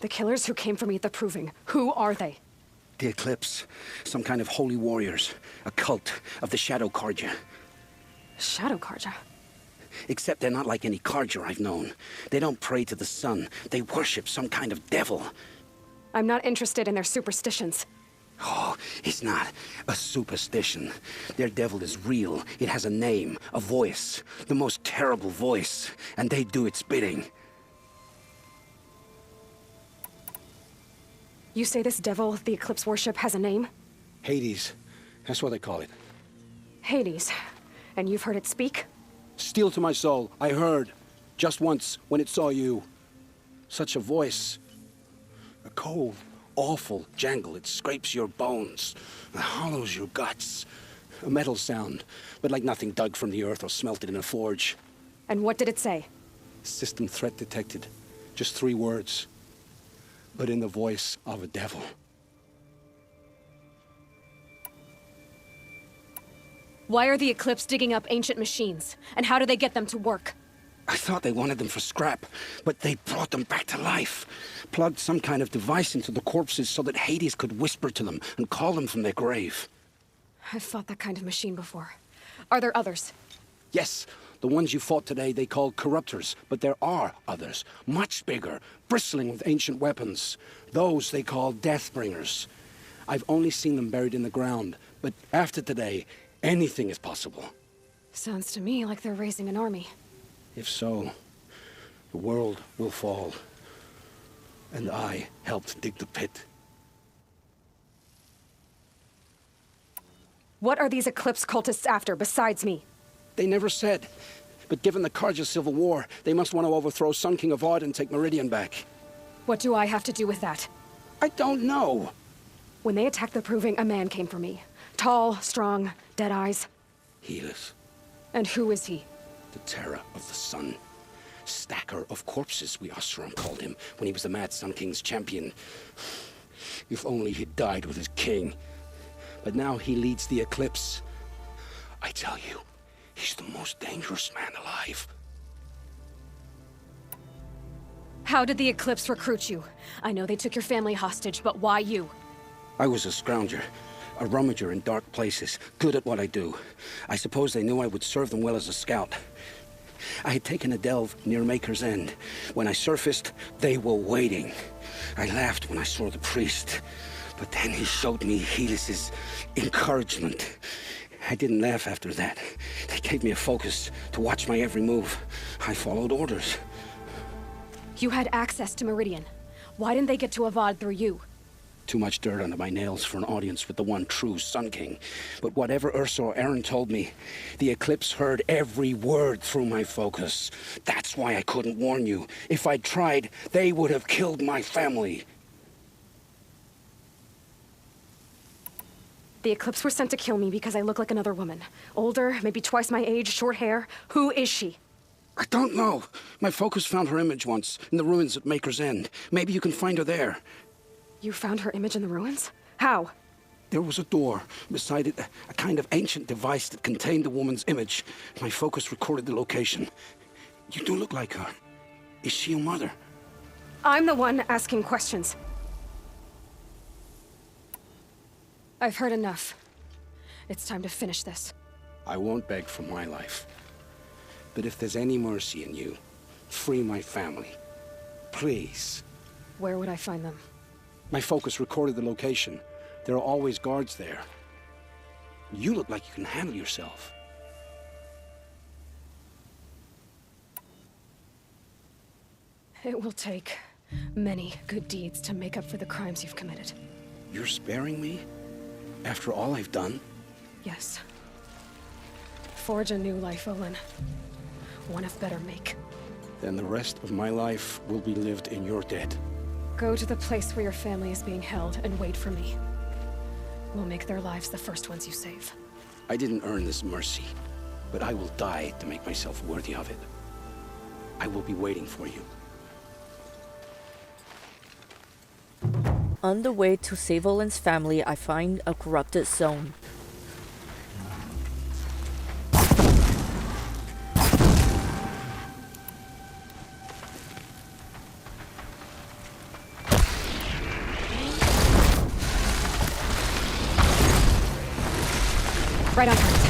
The killers who came for me at the Proving, who are they? The Eclipse. Some kind of holy warriors. A cult of the Shadow Karja. Shadow Karja? Except they're not like any Carja I've known. They don't pray to the sun. They worship some kind of devil. I'm not interested in their superstitions. Oh, it's not a superstition. Their devil is real. It has a name, a voice, the most terrible voice, and they do its bidding. You say this devil the Eclipse worship has a name? Hades. That's what they call it. Hades. And you've heard it speak? Steel to my soul. I heard. Just once, when it saw you. Such a voice. A cold, awful jangle. It scrapes your bones. It hollows your guts. A metal sound, but like nothing dug from the earth or smelted in a forge. And what did it say? System threat detected. Just 3 words. But in the voice of a devil. Why are the Eclipse digging up ancient machines? And how do they get them to work? I thought they wanted them for scrap, but they brought them back to life. Plugged some kind of device into the corpses so that Hades could whisper to them and call them from their grave. I've fought that kind of machine before. Are there others? Yes, the ones you fought today they call corruptors, but there are others, much bigger, bristling with ancient weapons. Those they call Deathbringers. I've only seen them buried in the ground, but after today, anything is possible. Sounds to me like they're raising an army. If so, the world will fall. And I helped dig the pit. What are these Eclipse cultists after, besides me? They never said. But given the Carja civil war, they must want to overthrow Sun King Avad and take Meridian back. What do I have to do with that? I don't know. When they attacked the Proving, a man came for me. Tall, strong, dead eyes. Helis. And who is he? The terror of the sun. Stacker of corpses, we Oseram called him, when he was the Mad Sun King's champion. If only he'd died with his king. But now he leads the Eclipse. I tell you, he's the most dangerous man alive. How did the Eclipse recruit you? I know they took your family hostage, but why you? I was a scrounger. A rummager in dark places, good at what I do. I suppose they knew I would serve them well as a scout. I had taken a delve near Maker's End. When I surfaced, they were waiting. I laughed when I saw the priest, but then he showed me Helis's encouragement. I didn't laugh after that. They gave me a focus to watch my every move. I followed orders. You had access to Meridian. Why didn't they get to Avad through you? Too much dirt under my nails for an audience with the one true Sun King. But whatever Ursa or Aaron told me, the Eclipse heard every word through my focus. That's why I couldn't warn you. If I'd tried, they would have killed my family. The Eclipse were sent to kill me because I look like another woman. Older, maybe twice my age, short hair. Who is she? I don't know. My focus found her image once, in the ruins at Maker's End. Maybe you can find her there. You found her image in the ruins? How? There was a door. Beside it, a kind of ancient device that contained the woman's image. My focus recorded the location. You do look like her. Is she your mother? I'm the one asking questions. I've heard enough. It's time to finish this. I won't beg for my life. But if there's any mercy in you, free my family. Please. Where would I find them? My focus recorded the location. There are always guards there. You look like you can handle yourself. It will take many good deeds to make up for the crimes you've committed. You're sparing me? After all I've done? Yes. Forge a new life, Olin. One of better make. Then the rest of my life will be lived in your debt. Go to the place where your family is being held and wait for me. We'll make their lives the first ones you save. I didn't earn this mercy, but I will die to make myself worthy of it. I will be waiting for you. On the way to save Olin's family, I find a corrupted zone. Right on target.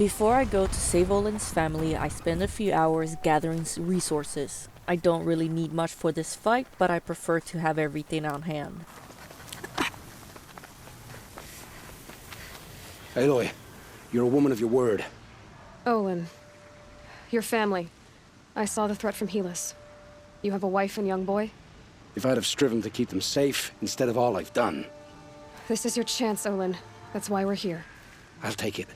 Before I go to save Olin's family, I spend a few hours gathering resources. I don't really need much for this fight, but I prefer to have everything on hand. Aloy, you're a woman of your word. Olin. Your family. I saw the threat from Helis. You have a wife and young boy? If I'd have striven to keep them safe instead of all I've done. This is your chance, Olin. That's why we're here. I'll take it.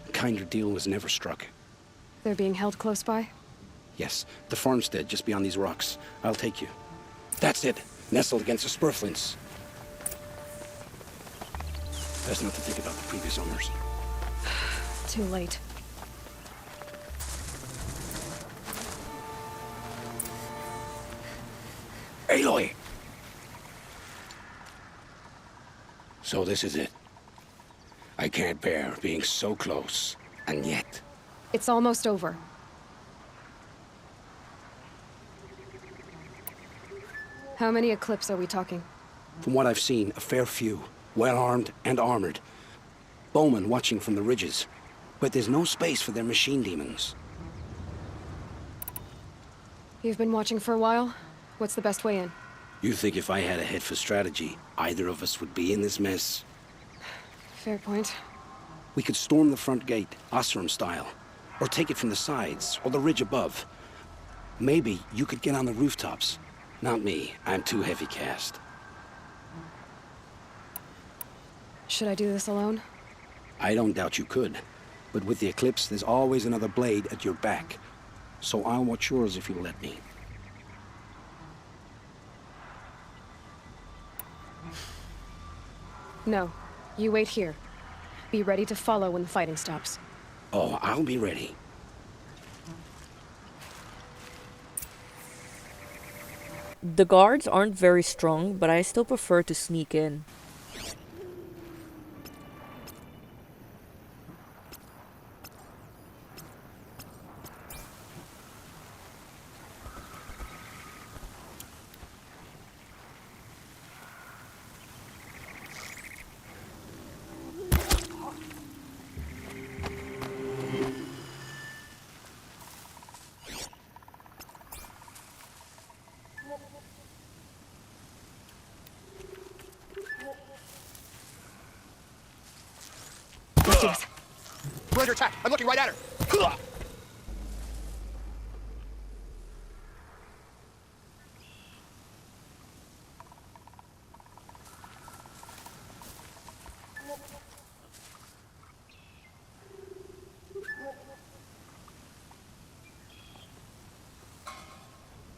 A kinder deal was never struck. They're being held close by? Yes, the farmstead just beyond these rocks. I'll take you. That's it. Nestled against the spurflints. Best not to think about the previous owners. Too late. Aloy! So this is it. I can't bear being so close, and yet... It's almost over. How many Eclipse are we talking? From what I've seen, a fair few. Well-armed and armored. Bowmen watching from the ridges. But there's no space for their machine demons. You've been watching for a while? What's the best way in? You think if I had a head for strategy, either of us would be in this mess? Fair point. We could storm the front gate, Osram style. Or take it from the sides, or the ridge above. Maybe you could get on the rooftops. Not me. I'm too heavy cast. Should I do this alone? I don't doubt you could. But with the Eclipse, there's always another blade at your back. So I'll watch yours if you'll let me. No. You wait here. Be ready to follow when the fighting stops. Oh, I'll be ready. The guards aren't very strong, but I still prefer to sneak in. Let's do this. We're under attack. I'm looking right at her.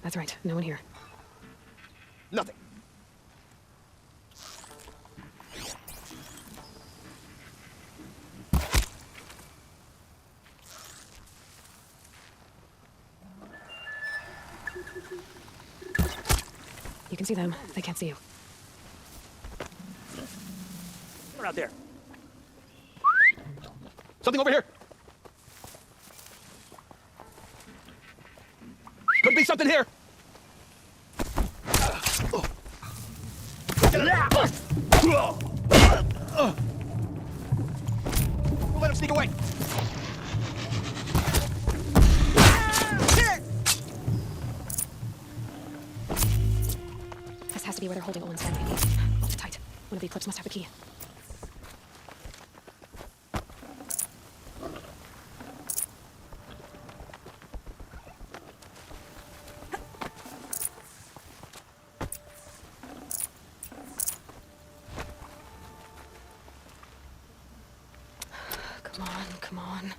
That's right. No one here. Nothing. You can see them. They can't see you. We're out there. Something over here. Could be something here. We'll let him sneak away. This has to be where they're holding Olin's family. Hold it tight. One of the Eclipse must have a key. Come on, come on.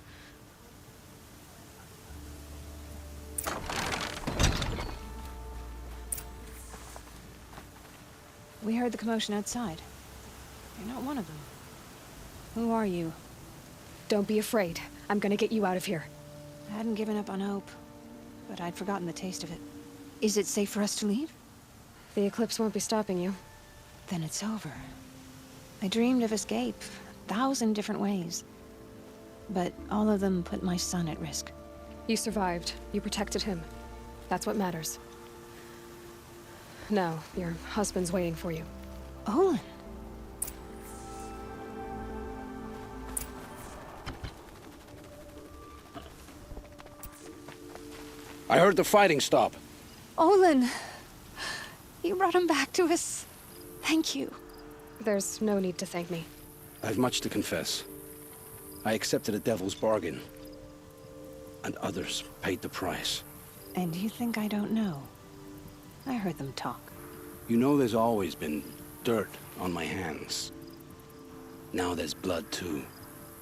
We heard the commotion outside. You're not one of them. Who are you? Don't be afraid. I'm gonna get you out of here. I hadn't given up on hope, but I'd forgotten the taste of it. Is it safe for us to leave? The Eclipse won't be stopping you. Then it's over. I dreamed of escape, 1,000 different ways. But all of them put my son at risk. You survived. You protected him. That's what matters. Now, your husband's waiting for you. Olin. I heard the fighting stop. Olin! You brought him back to us. Thank you. There's no need to thank me. I've much to confess. I accepted a devil's bargain. And others paid the price. And you think I don't know? I heard them talk. You know there's always been dirt on my hands. Now there's blood too.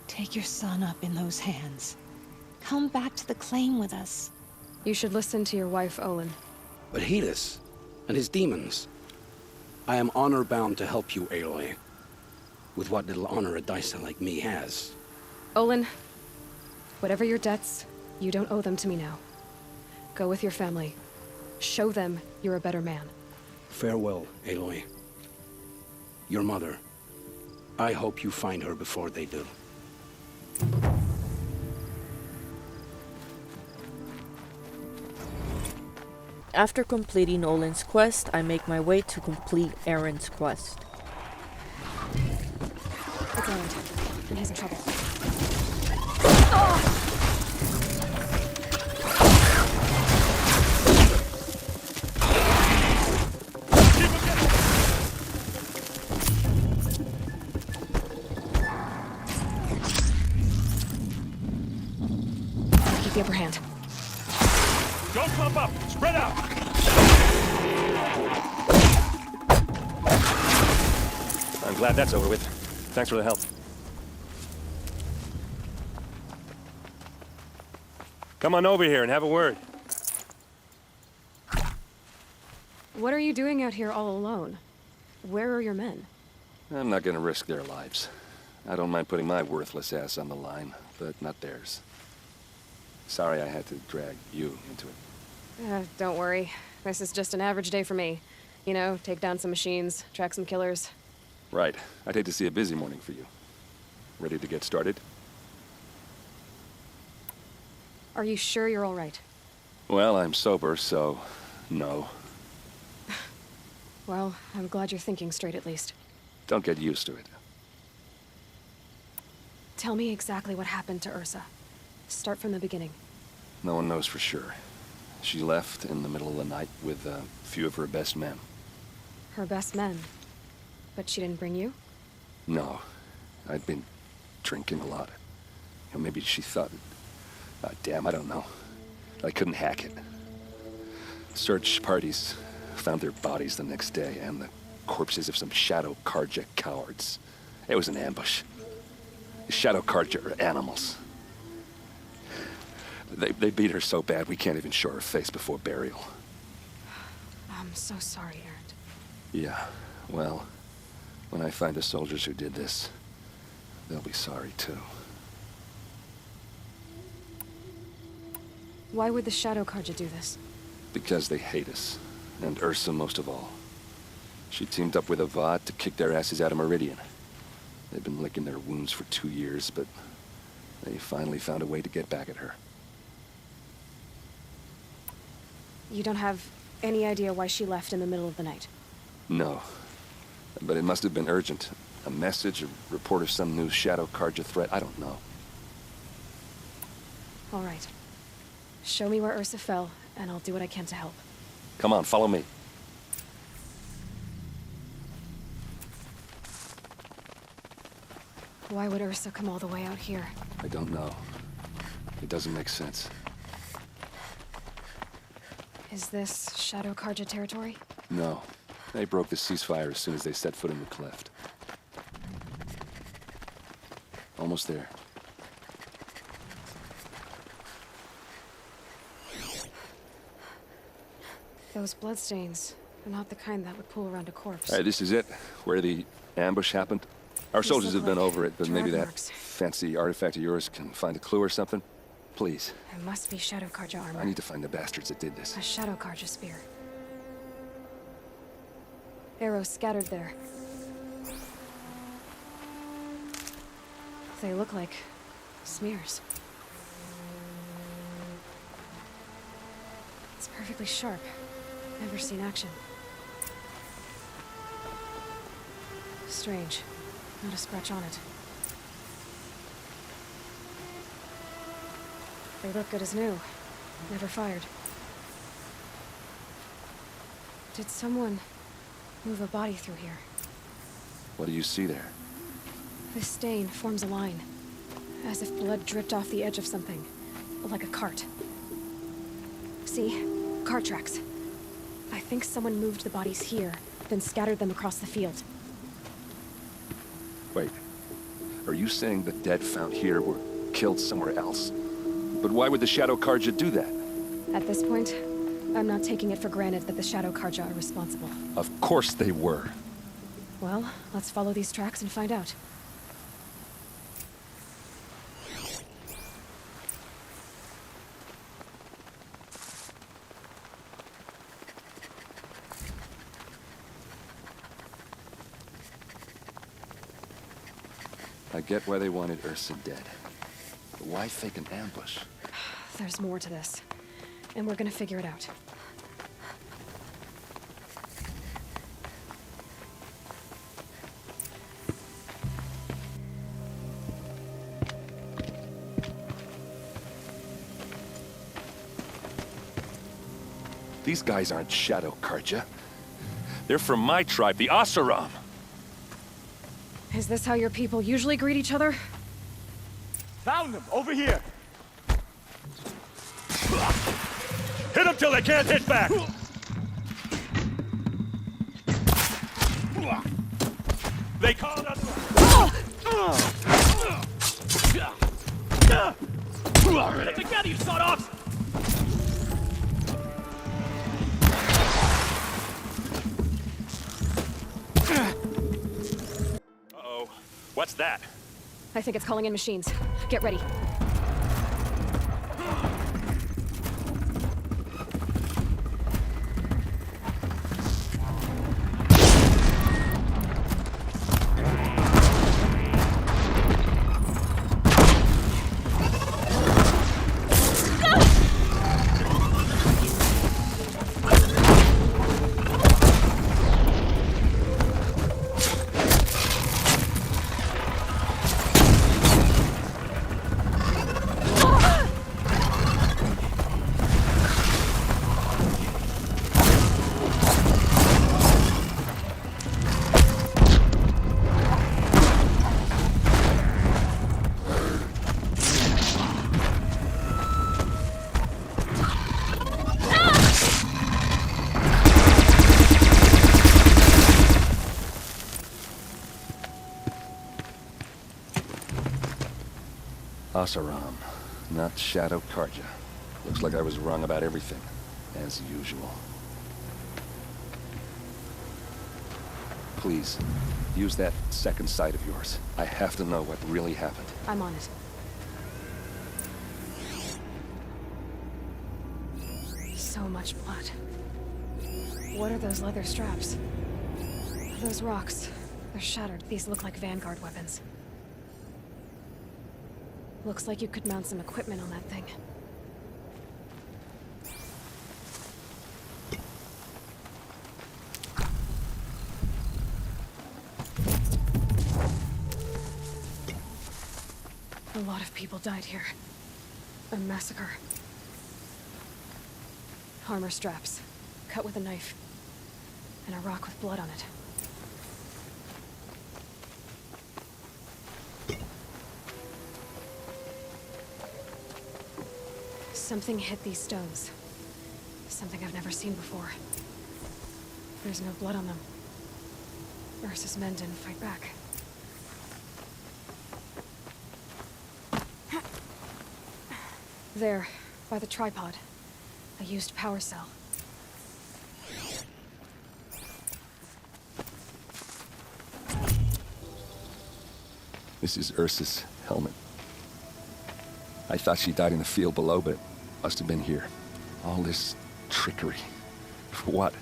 Take your son up in those hands. Come back to the claim with us. You should listen to your wife, Olin. But Helis and his demons. I am honor-bound to help you, Aloy. With what little honor a Dyson like me has. Olin, whatever your debts, you don't owe them to me now. Go with your family. Show them you're a better man. Farewell, Aloy. Your mother. I hope you find her before they do. After completing Olin's quest, I make my way to complete Aaron's quest. It's Aaron, and he's in trouble. Keep the upper hand. Don't clump up! Spread out! I'm glad that's over with. Thanks for the help. Come on over here and have a word. What are you doing out here all alone? Where are your men? I'm not gonna risk their lives. I don't mind putting my worthless ass on the line, but not theirs. Sorry I had to drag you into it. Don't worry. This is just an average day for me. You know, take down some machines, track some killers. Right. I'd hate to see a busy morning for you. Ready to get started? Are you sure you're all right? Well, I'm sober, so no. Well, I'm glad you're thinking straight at least. Don't get used to it. Tell me exactly what happened to Ursa. Start from the beginning. No one knows for sure. She left in the middle of the night with a few of her best men. Her best men. But she didn't bring you? No. I'd been drinking a lot. Or maybe she thought... damn, I don't know. I couldn't hack it. Search parties found their bodies the next day, and the corpses of some Shadow Karja cowards. It was an ambush. The Shadow Karja are animals. They beat her so bad we can't even show her face before burial. I'm so sorry, Aaron. Yeah, well, when I find the soldiers who did this, they'll be sorry too. Why would the Shadow Karja do this? Because they hate us, and Ursa most of all. She teamed up with Avad to kick their asses out of Meridian. They've been licking their wounds for 2 years, but they finally found a way to get back at her. You don't have any idea why she left in the middle of the night? No. But it must have been urgent. A message, a report of some new Shadow Karja threat, I don't know. All right. Show me where Ursa fell, and I'll do what I can to help. Come on, follow me. Why would Ursa come all the way out here? I don't know. It doesn't make sense. Is this Shadow Karja territory? No. They broke the ceasefire as soon as they set foot in the cleft. Almost there. Those bloodstains are not the kind that would pull around a corpse. All right, this is it. Where the ambush happened. Our These soldiers look have been like over it, but maybe drag that marks. fancy artifact of yours can find a clue or something? Please. It must be Shadow Karja armor. I need to find the bastards that did this. A Shadow Karja spear. Arrows scattered there. They look like smears. It's perfectly sharp. Never seen action. Strange. Not a scratch on it. They look good as new. Never fired. Did someone move a body through here? What do you see there? This stain forms a line, as if blood dripped off the edge of something, like a cart. See? Cart tracks. I think someone moved the bodies here, then scattered them across the field. Wait. Are you saying the dead found here were killed somewhere else? But why would the Shadow Karja do that? At this point, I'm not taking it for granted that the Shadow Karja are responsible. Of course they were. Well, let's follow these tracks and find out. I get why they wanted Ursa dead. But why fake an ambush? There's more to this, and we're gonna figure it out. These guys aren't Shadow Karja. They're from my tribe, the Asaram. Is this how your people usually greet each other? Found them! Over here! Hit them till they can't hit back! They called us... Get together, you sawed-offs! Uh-oh. What's that? I think it's calling in machines. Get ready. Asaram, not Shadow Karja. Looks like I was wrong about everything, as usual. Please, use that second sight of yours. I have to know what really happened. I'm on it. So much blood. What are those leather straps? Those rocks. They're shattered. These look like Vanguard weapons. Looks like you could mount some equipment on that thing. A lot of people died here. A massacre. Armor straps, cut with a knife, and a rock with blood on it. Something hit these stones. Something I've never seen before. There's no blood on them. Ursa's men didn't fight back. There, by the tripod. A used power cell. This is Ursa's helmet. I thought she died in the field below, but it must have been here. All this trickery. For what?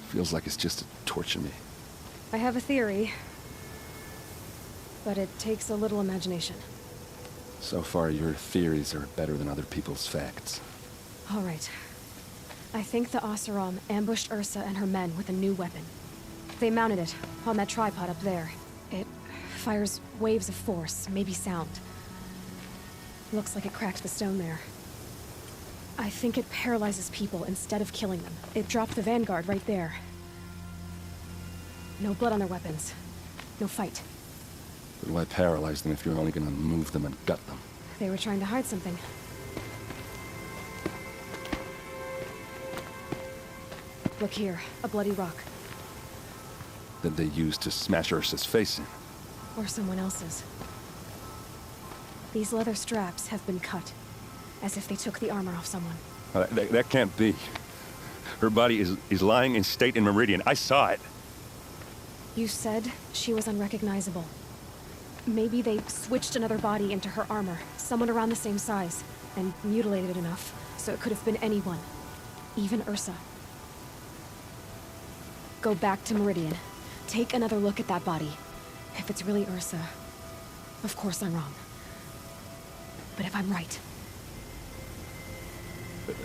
Feels like it's just to torture me. I have a theory, but it takes a little imagination. So far, your theories are better than other people's facts. All right. I think the Asaram ambushed Ursa and her men with a new weapon. They mounted it on that tripod up there. It fires waves of force, maybe sound. Looks like it cracked the stone there. I think it paralyzes people instead of killing them. It dropped the Vanguard right there. No blood on their weapons. No fight. But why paralyze them if you're only gonna move them and gut them? They were trying to hide something. Look here, a bloody rock. That they used to smash Ursa's face in. Or someone else's. These leather straps have been cut, as if they took the armor off someone. That can't be. Her body is lying in state in Meridian. I saw it. You said she was unrecognizable. Maybe they switched another body into her armor, someone around the same size, and mutilated it enough, so it could have been anyone. Even Ursa. Go back to Meridian. Take another look at that body. If it's really Ursa, of course I'm wrong. But if I'm right...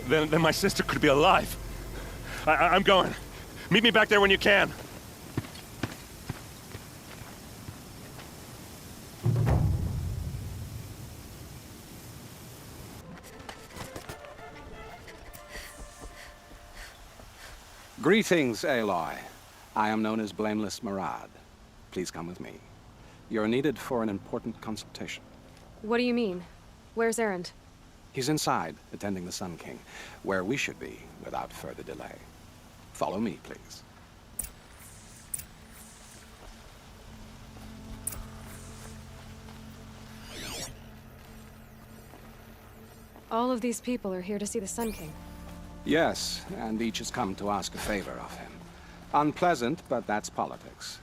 Then my sister could be alive. I'm going. Meet me back there when you can. Greetings, Aloy. I am known as Blameless Murad. Please come with me. You're needed for an important consultation. What do you mean? Where's Erend? He's inside, attending the Sun King, where we should be without further delay. Follow me, please. All of these people are here to see the Sun King. Yes, and each has come to ask a favor of him. Unpleasant, but that's politics.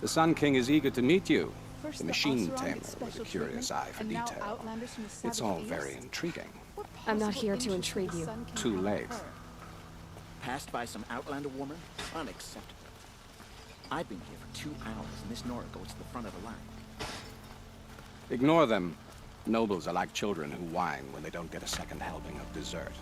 The Sun King is eager to meet you, the machine tamer with a curious eye for detail. It's all very intriguing. I'm not here to intrigue you. Too late. Passed by some Outlander woman? Unacceptable. I've been here for 2 hours, and this Nora goes to the front of the line. Ignore them. Nobles are like children who whine when they don't get a second helping of dessert.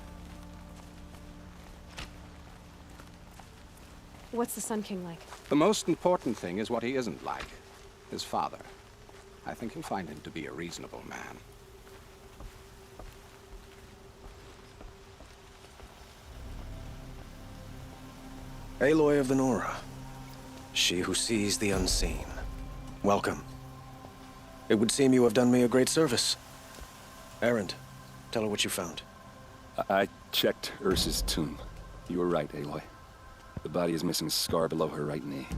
What's the Sun King like? The most important thing is what he isn't like. His father. I think you'll find him to be a reasonable man. Aloy of the Nora. She who sees the unseen. Welcome. It would seem you have done me a great service. Erend, tell her what you found. I checked Ursa's tomb. You were right, Aloy. The body is missing a scar below her right knee.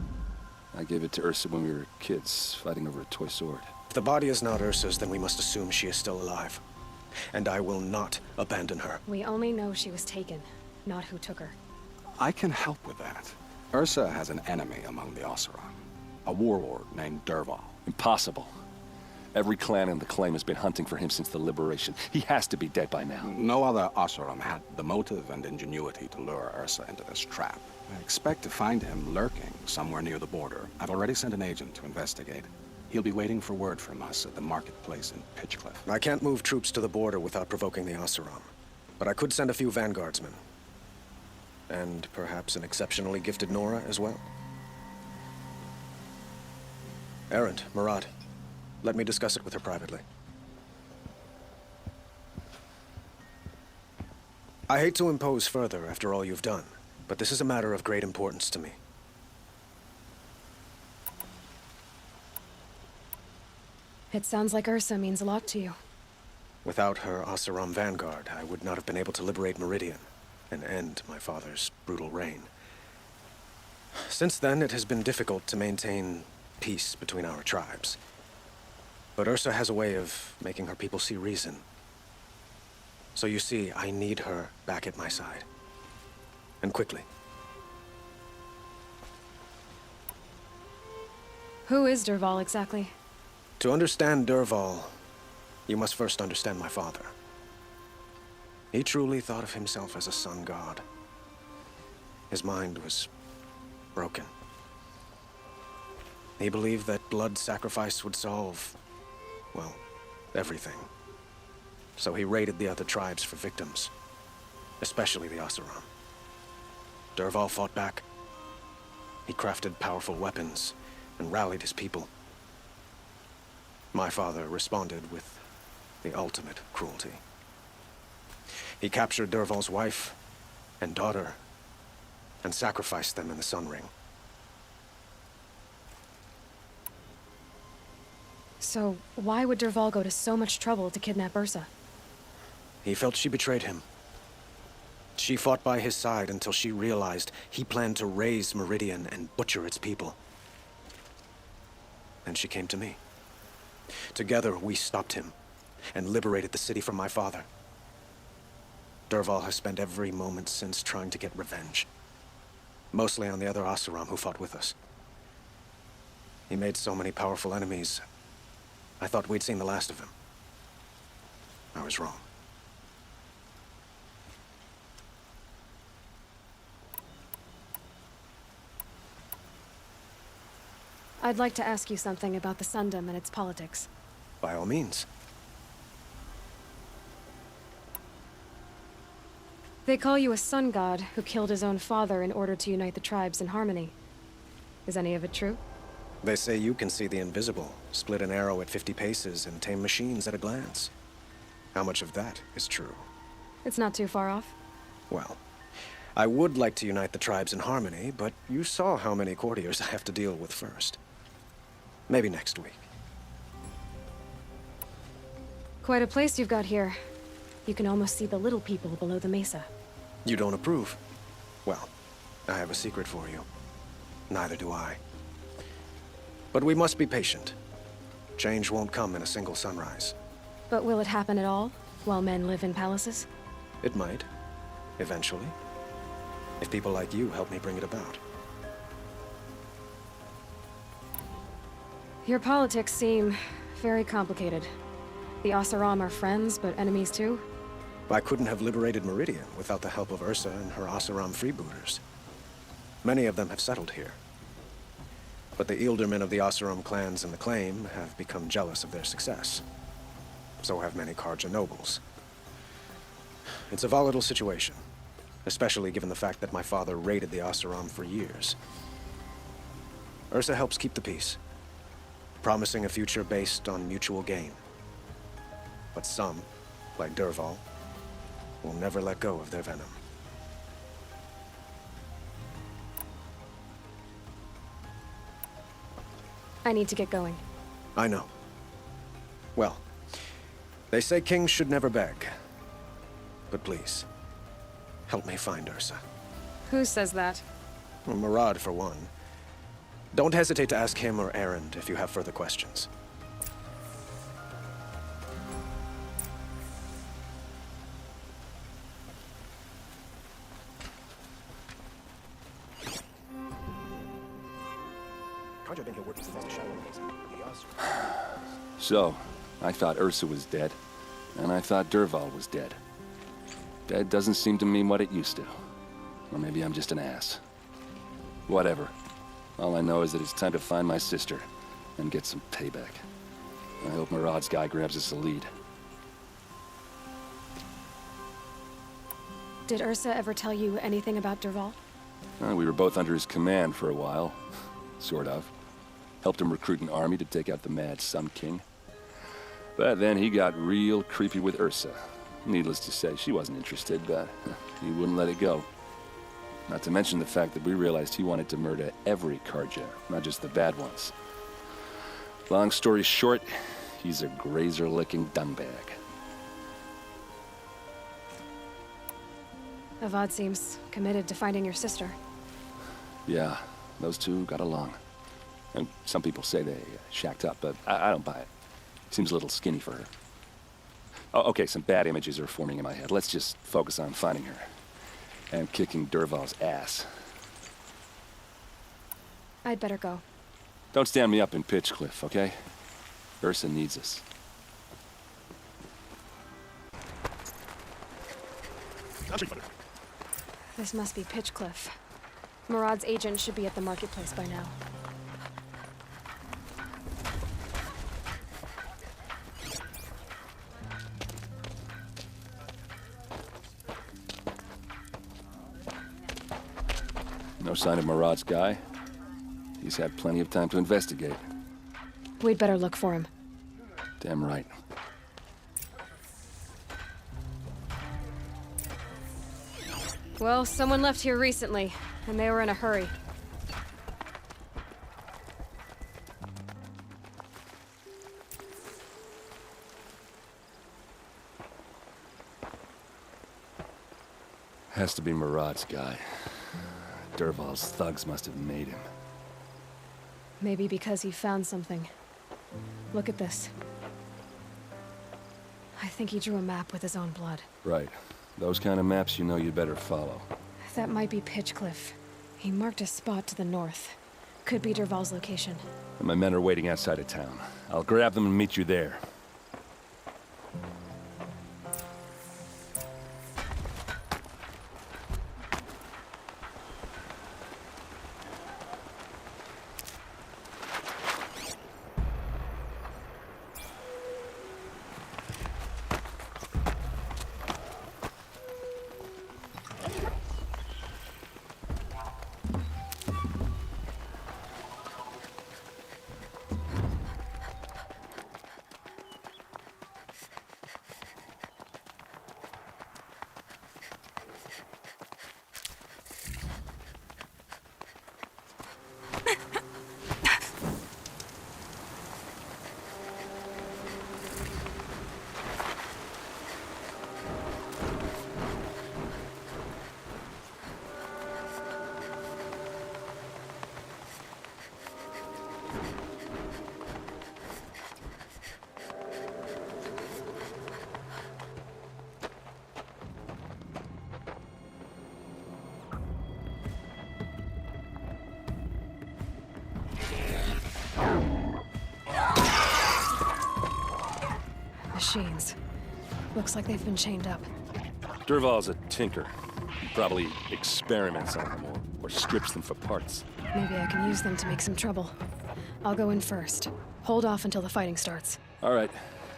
I gave it to Ursa when we were kids, fighting over a toy sword. If the body is not Ursa's, then we must assume she is still alive. And I will not abandon her. We only know she was taken, not who took her. I can help with that. Ursa has an enemy among the Oseram. A warlord named Dervahl. Impossible. Every clan in the claim has been hunting for him since the liberation. He has to be dead by now. No other Oseram had the motive and ingenuity to lure Ursa into this trap. I expect to find him lurking somewhere near the border. I've already sent an agent to investigate. He'll be waiting for word from us at the marketplace in Pitchcliff. I can't move troops to the border without provoking the Oseram. But I could send a few vanguardsmen. And perhaps an exceptionally gifted Nora as well. Erend, Murad, let me discuss it with her privately. I hate to impose further after all you've done, but this is a matter of great importance to me. It sounds like Ursa means a lot to you. Without her Oseram vanguard, I would not have been able to liberate Meridian and end my father's brutal reign. Since then, it has been difficult to maintain peace between our tribes. But Ursa has a way of making her people see reason. So you see, I need her back at my side. And quickly. Who is Dervahl exactly? To understand Dervahl, you must first understand my father. He truly thought of himself as a sun god. His mind was broken. He believed that blood sacrifice would solve, well, everything. So he raided the other tribes for victims, especially the Oseram. Dervahl fought back. He crafted powerful weapons and rallied his people. My father responded with the ultimate cruelty. He captured Dervahl's wife and daughter and sacrificed them in the Sun Ring. So, why would Dervahl go to so much trouble to kidnap Ursa? He felt she betrayed him. She fought by his side until she realized he planned to raise Meridian and butcher its people. And she came to me. Together, we stopped him and liberated the city from my father. Dervahl has spent every moment since trying to get revenge. Mostly on the other Oseram who fought with us. He made so many powerful enemies, I thought we'd seen the last of him. I was wrong. I'd like to ask you something about the Sundom and its politics. By all means. They call you a sun god who killed his own father in order to unite the tribes in harmony. Is any of it true? They say you can see the invisible, split an arrow at 50 paces, and tame machines at a glance. How much of that is true? It's not too far off. Well, I would like to unite the tribes in harmony, but you saw how many courtiers I have to deal with first. Maybe next week. Quite a place you've got here. You can almost see the little people below the mesa. You don't approve? Well, I have a secret for you. Neither do I. But we must be patient. Change won't come in a single sunrise. But will it happen at all, while men live in palaces? It might. Eventually. If people like you help me bring it about. Your politics seem very complicated. The Oseram are friends, but enemies too? I couldn't have liberated Meridian without the help of Ursa and her Oseram freebooters. Many of them have settled here. But the Ealdormen of the Oseram clans in the claim have become jealous of their success. So have many Karja nobles. It's a volatile situation, especially given the fact that my father raided the Oseram for years. Ursa helps keep the peace, promising a future based on mutual gain. But some, like Dervahl, will never let go of their venom. I need to get going. I know. Well, they say kings should never beg. But please, help me find Ursa. Who says that? Well, Murad, for one. Don't hesitate to ask him or Erend if you have further questions. So, I thought Ursa was dead, and I thought Dervahl was dead. Dead doesn't seem to mean what it used to. Or maybe I'm just an ass. Whatever. All I know is that it's time to find my sister and get some payback. I hope Murad's guy grabs us a lead. Did Ursa ever tell you anything about Dervahl? We were both under his command for a while. Sort of. Helped him recruit an army to take out the Mad Sun King. But then he got real creepy with Ursa. Needless to say, she wasn't interested, but he wouldn't let it go. Not to mention the fact that we realized he wanted to murder every Karja, not just the bad ones. Long story short, he's a grazer-licking dungbag. Avad seems committed to finding your sister. Yeah, those two got along. And some people say they shacked up, but I don't buy it. Seems a little skinny for her. Oh, okay, some bad images are forming in my head. Let's just focus on finding her. And kicking Dervahl's ass. I'd better go. Don't stand me up in Pitchcliff, okay? Ursa needs us. This must be Pitchcliff. Murad's agent should be at the marketplace by now. No sign of Murad's guy. He's had plenty of time to investigate. We'd better look for him. Damn right. Well, someone left here recently, and they were in a hurry. Has to be Murad's guy. Dervahl's thugs must have made him. Maybe because he found something. Look at this. I think he drew a map with his own blood. Right. Those kind of maps you know you'd better follow. That might be Pitchcliff. He marked a spot to the north. Could be Dervahl's location. And my men are waiting outside of town. I'll grab them and meet you there. Machines. Looks like they've been chained up. Dervahl's a tinker. He probably experiments on them or strips them for parts. Maybe I can use them to make some trouble. I'll go in first. Hold off until the fighting starts. All right.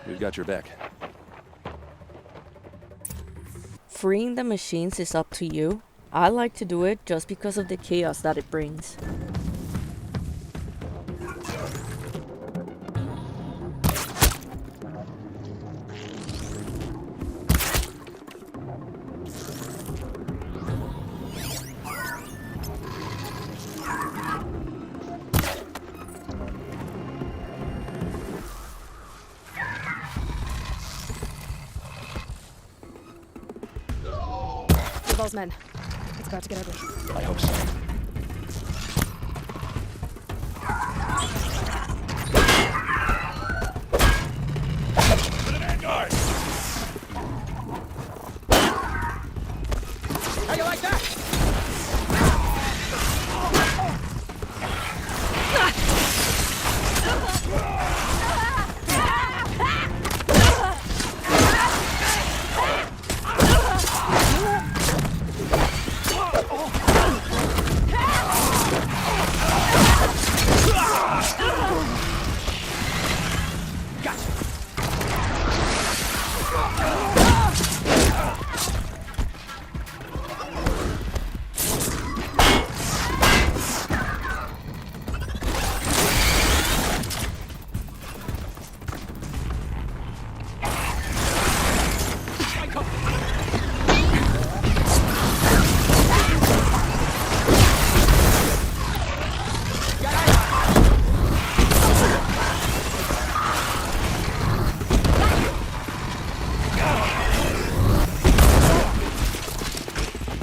We've got your back. Freeing the machines is up to you. I like to do it just because of the chaos that it brings. Dervahl's men. It's about to get ugly. I hope so. For the vanguard! How you like that?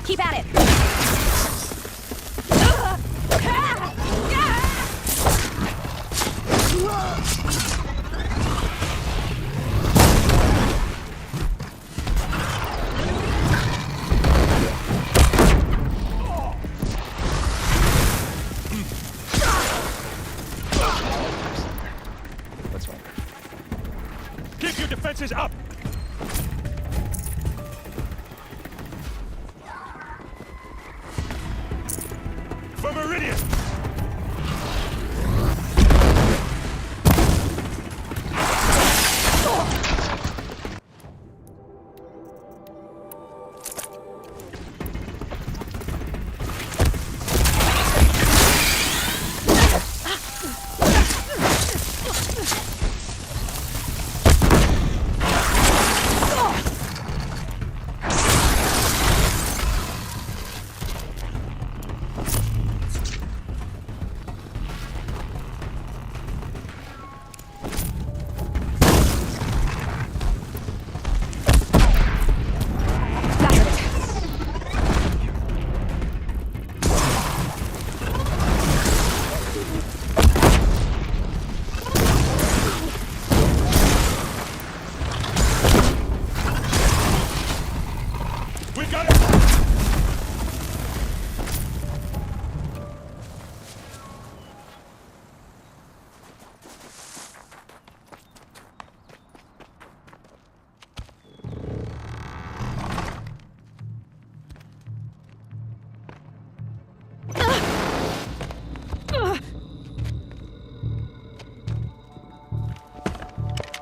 Keep at it. That's fine. Keep your defenses up! For Meridian!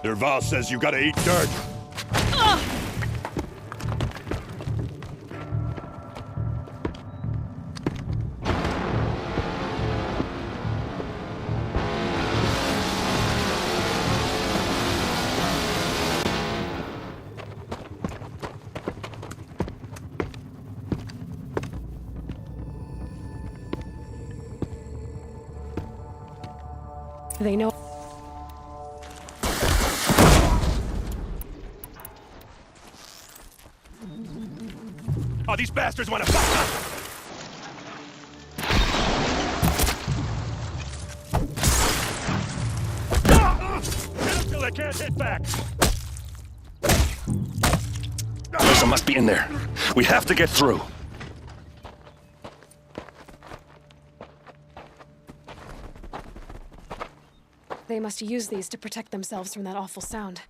Derval says you gotta eat dirt. They know. Oh, these bastards want to fuck us! Hit them till they can't hit back! Ursa must be in there. We have to get through. They must use these to protect themselves from that awful sound.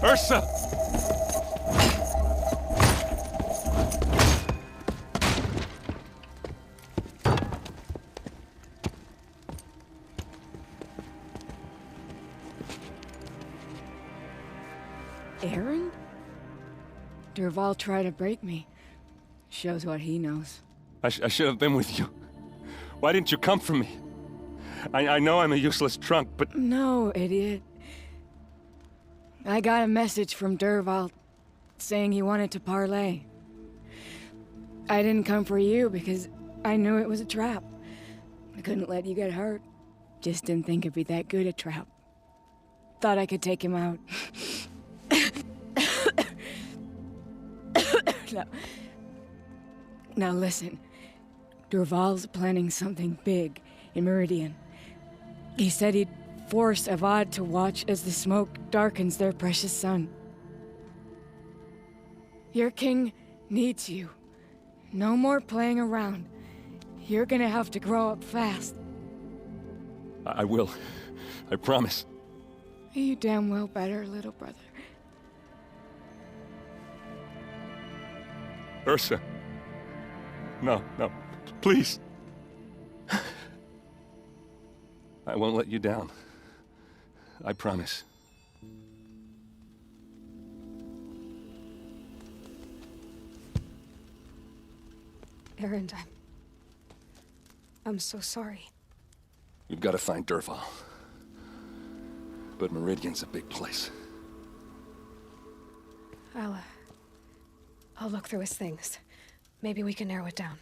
Ursa! Aaron? Derval tried to break me. Shows what he knows. I should have been with you. Why didn't you come for me? I know I'm a useless trunk, but... No, idiot. I got a message from Derval saying he wanted to parlay. I didn't come for you because I knew it was a trap. I couldn't let you get hurt. Just didn't think it'd be that good a trap. Thought I could take him out. Now listen. Derval's planning something big in Meridian. He said he'd force Avad to watch as the smoke darkens their precious sun. Your king needs you. No more playing around. You're gonna have to grow up fast. I will. I promise. You damn well better, little brother. Ursa. No, please. I won't let you down. I promise. Aaron, I'm so sorry. We've got to find Derval. But Meridian's a big place. I'll look through his things. Maybe we can narrow it down.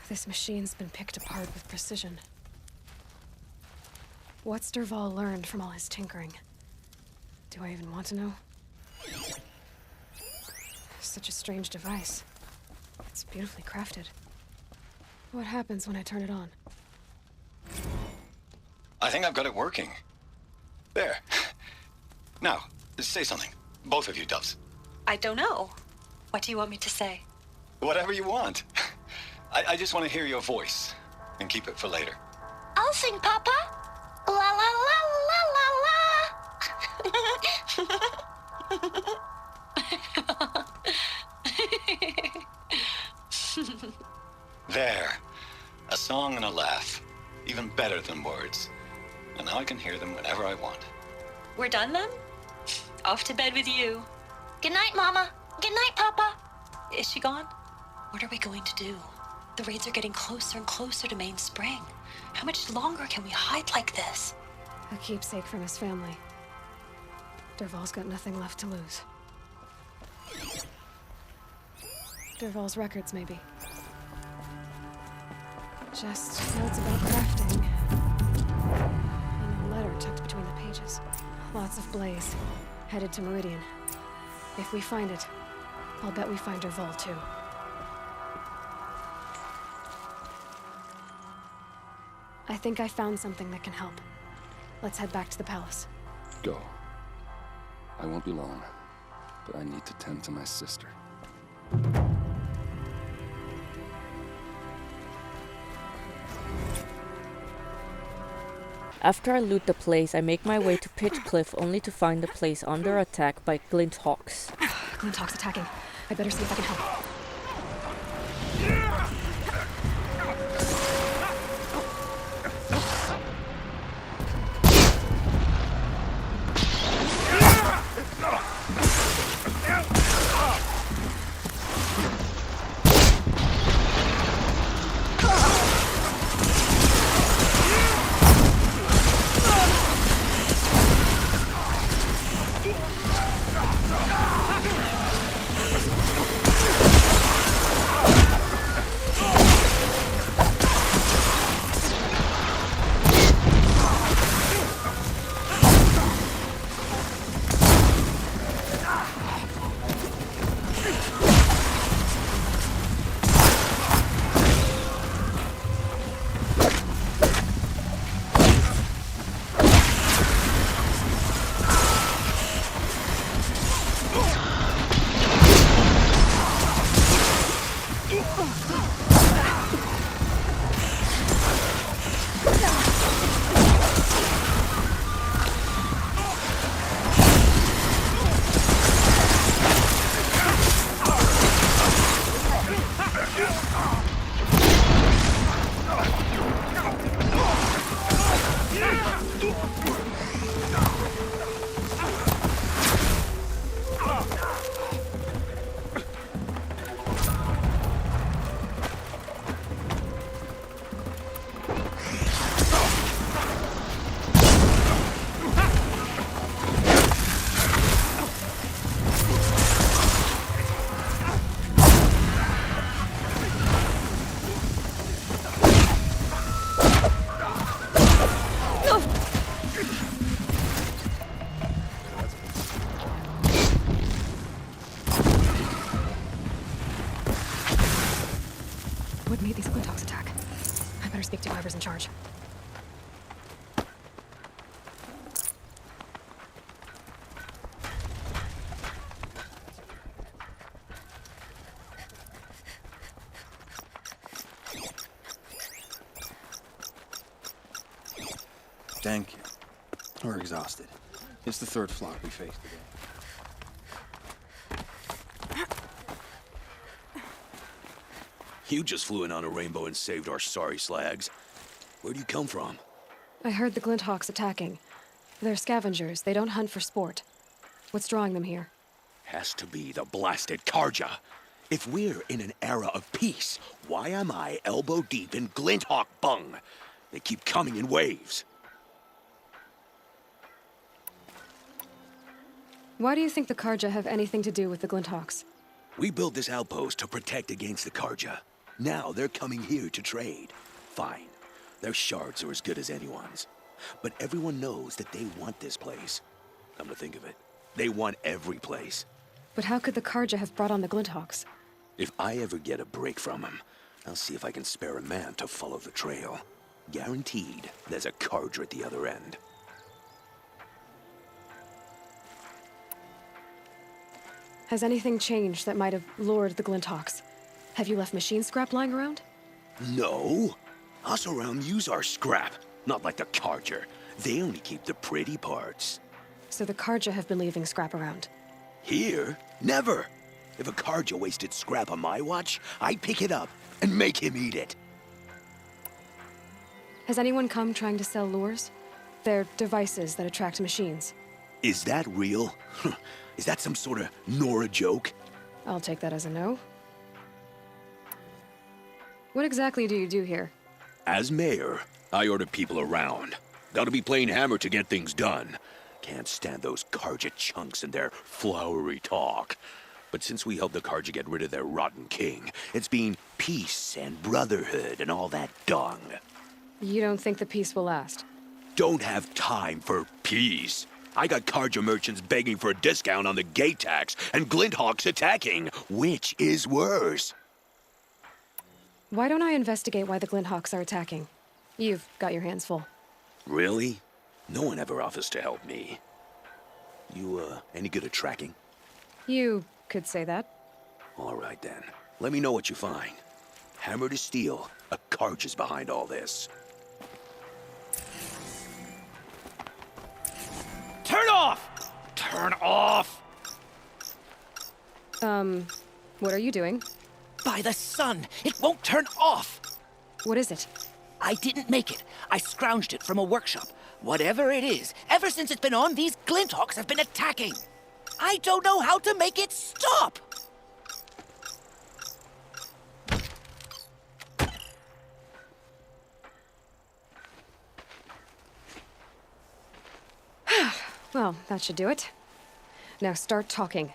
This machine's been picked apart with precision. What's Derval learned from all his tinkering? Do I even want to know? Such a strange device. It's beautifully crafted. What happens when I turn it on? I think I've got it working. There. Now, say something. Both of you, doves. I don't know. What do you want me to say? Whatever you want. I just want to hear your voice. And keep it for later. I'll sing, Papa. La la la la la la. There. A song and a laugh. Even better than words. And now I can hear them whenever I want. We're done then? Off to bed with you. Good night, Mama. Good night, Papa. Is she gone? What are we going to do? The raids are getting closer and closer to Main Spring. How much longer can we hide like this? A keepsake from his family. Derval's got nothing left to lose. Derval's records, maybe. Just notes about crafting. And a letter tucked between the pages. Lots of blaze. Headed to Meridian. If we find it, I'll bet we find Derval too. I think I found something that can help. Let's head back to the palace. Go. I won't be long, but I need to tend to my sister. After I loot the place, I make my way to Pitch Cliff only to find the place under attack by Glint Hawks. Glint Hawk's attacking. I better see if I can help. What made these Glint Hawks attack? I better speak to whoever's in charge. Thank you. We're exhausted. It's the third flock we faced today. You just flew in on a rainbow and saved our sorry slags. Where'd you come from? I heard the Glint Hawks attacking. They're scavengers. They don't hunt for sport. What's drawing them here? Has to be the blasted Karja. If we're in an era of peace, why am I elbow deep in Glint Hawk bung? They keep coming in waves. Why do you think the Karja have anything to do with the Glint Hawks? We built this outpost to protect against the Karja. Now they're coming here to trade. Fine. Their shards are as good as anyone's. But everyone knows that they want this place. Come to think of it, they want every place. But how could the Karja have brought on the Glint Hawks? If I ever get a break from them, I'll see if I can spare a man to follow the trail. Guaranteed, there's a Karja at the other end. Has anything changed that might have lured the Glint Hawks? Have you left machine scrap lying around? No. Us around use our scrap. Not like the Karja. They only keep the pretty parts. So the Karja have been leaving scrap around? Here? Never. If a Karja wasted scrap on my watch, I'd pick it up and make him eat it. Has anyone come trying to sell lures? They're devices that attract machines. Is that real? Is that some sort of Nora joke? I'll take that as a no. What exactly do you do here? As mayor, I order people around. Gotta be playing hammer to get things done. Can't stand those Karja chunks and their flowery talk. But since we helped the Karja get rid of their rotten king, it's been peace and brotherhood and all that dung. You don't think the peace will last? Don't have time for peace. I got Karja merchants begging for a discount on the gate tax and Glint Hawks attacking. Which is worse? Why don't I investigate why the Glint Hawks are attacking? You've got your hands full. Really? No one ever offers to help me. You, any good at tracking? You could say that. All right, then. Let me know what you find. Hammer to steel, a Karch is behind all this. Turn off! Turn off! What are you doing? By the sun! It won't turn off! What is it? I didn't make it. I scrounged it from a workshop. Whatever it is, ever since it's been on, these Glinthawks have been attacking. I don't know how to make it stop! Well, that should do it. Now start talking.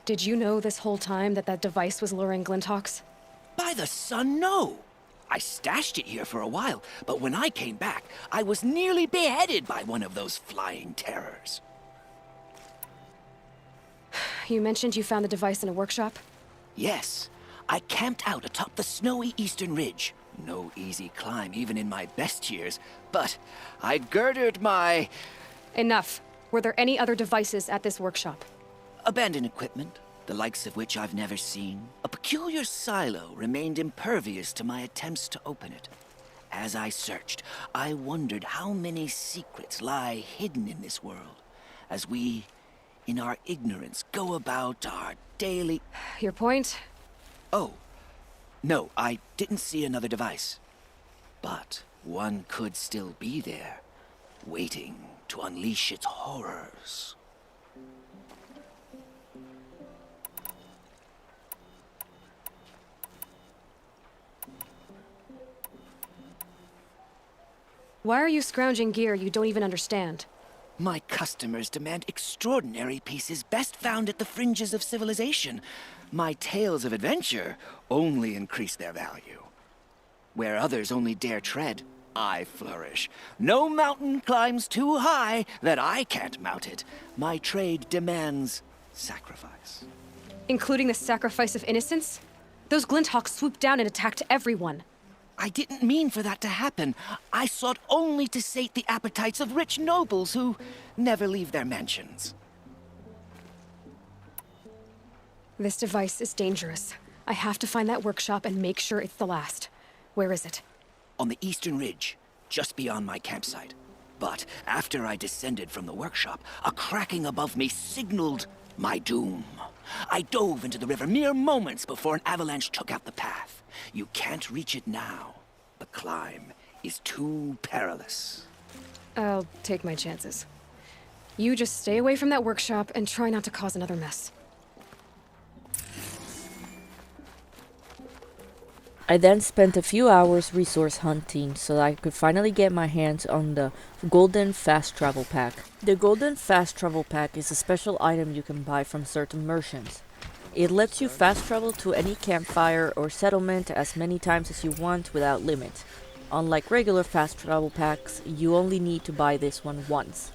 Did you know this whole time that that device was luring Glinthawks? By the sun, no. I stashed it here for a while, but when I came back, I was nearly beheaded by one of those flying terrors. You mentioned you found the device in a workshop? Yes. I camped out atop the snowy eastern ridge. No easy climb, even in my best years, but I girded my... Enough. Were there any other devices at this workshop? Abandoned equipment, the likes of which I've never seen. A peculiar silo remained impervious to my attempts to open it. As I searched, I wondered how many secrets lie hidden in this world, as we, in our ignorance, go about our daily... Your point? Oh, no, I didn't see another device. But one could still be there, waiting to unleash its horrors. Why are you scrounging gear you don't even understand? My customers demand extraordinary pieces best found at the fringes of civilization. My tales of adventure only increase their value. Where others only dare tread, I flourish. No mountain climbs too high that I can't mount it. My trade demands sacrifice. Including the sacrifice of innocence? Those Glinthawks swooped down and attacked everyone. I didn't mean for that to happen. I sought only to sate the appetites of rich nobles who never leave their mansions. This device is dangerous. I have to find that workshop and make sure it's the last. Where is it? On the eastern ridge, just beyond my campsite. But after I descended from the workshop, a cracking above me signaled my doom. I dove into the river mere moments before an avalanche took out the path. You can't reach it now. The climb is too perilous. I'll take my chances. You just stay away from that workshop and try not to cause another mess. I then spent a few hours resource hunting so that I could finally get my hands on the Golden Fast Travel Pack. The Golden Fast Travel Pack is a special item you can buy from certain merchants. It lets you fast travel to any campfire or settlement as many times as you want without limit. Unlike regular fast travel packs, you only need to buy this one once.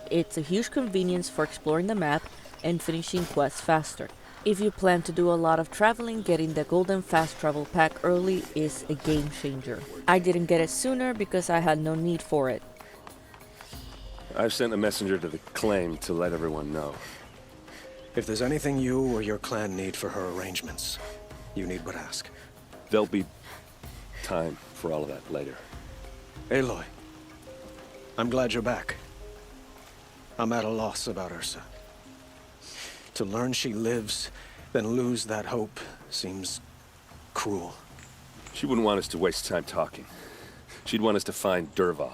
It's a huge convenience for exploring the map and finishing quests faster. If you plan to do a lot of traveling, getting the Golden Fast Travel Pack early is a game changer. I didn't get it sooner because I had no need for it. I've sent a messenger to the claim to let everyone know. If there's anything you or your clan need for her arrangements, you need but ask. There'll be time for all of that later. Aloy, I'm glad you're back. I'm at a loss about Ursa. To learn she lives, then lose that hope seems cruel. She wouldn't want us to waste time talking. She'd want us to find Dervahl.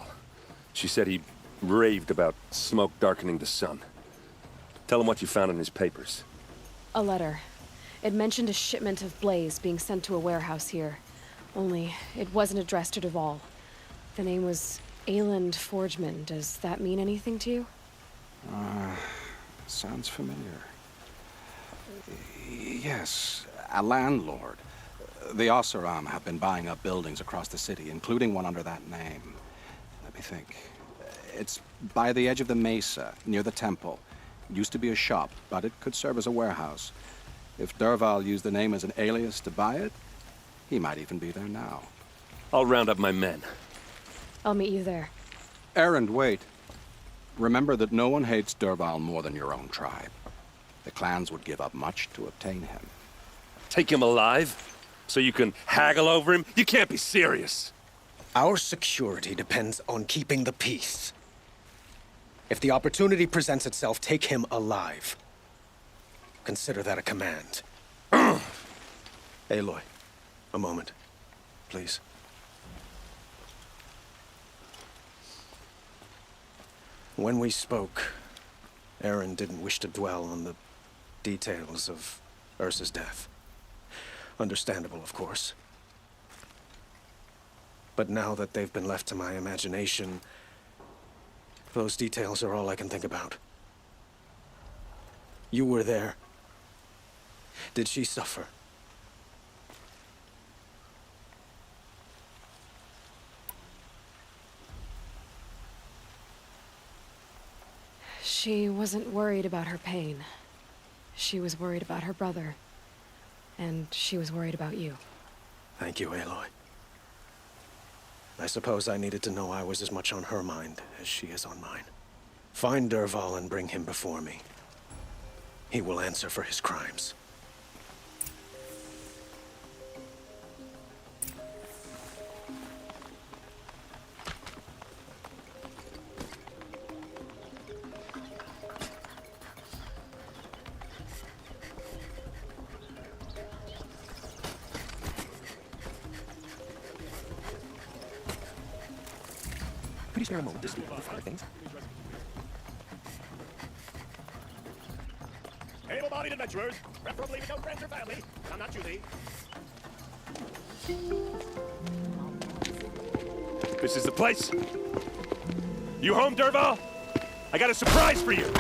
She said he raved about smoke darkening the sun. Tell him what you found in his papers. A letter. It mentioned a shipment of blaze being sent to a warehouse here. Only, it wasn't addressed to Dervahl. The name was Ayland Forgeman. Does that mean anything to you? Sounds familiar. Yes, a landlord. The Oseram have been buying up buildings across the city, including one under that name. Let me think. It's by the edge of the mesa, near the temple. Used to be a shop, but it could serve as a warehouse. If Dervahl used the name as an alias to buy it, he might even be there now. I'll round up my men. I'll meet you there. Erend, wait. Remember that no one hates Dervahl more than your own tribe. The clans would give up much to obtain him. Take him alive? So you can haggle over him? You can't be serious. Our security depends on keeping the peace. If the opportunity presents itself, take him alive. Consider that a command. Aloy, a moment, please. When we spoke, Erend didn't wish to dwell on the details of Ursa's death. Understandable, of course. But now that they've been left to my imagination, those details are all I can think about. You were there. Did she suffer? She wasn't worried about her pain. She was worried about her brother. And she was worried about you. Thank you, Aloy. I suppose I needed to know I was as much on her mind as she is on mine. Find Dervahl and bring him before me. He will answer for his crimes. Could you spare a moment to speak with finer things? Able-bodied adventurers, preferably with no friends or family. I'm not choosy. This is the place. You home, Dervahl? I got a surprise for you.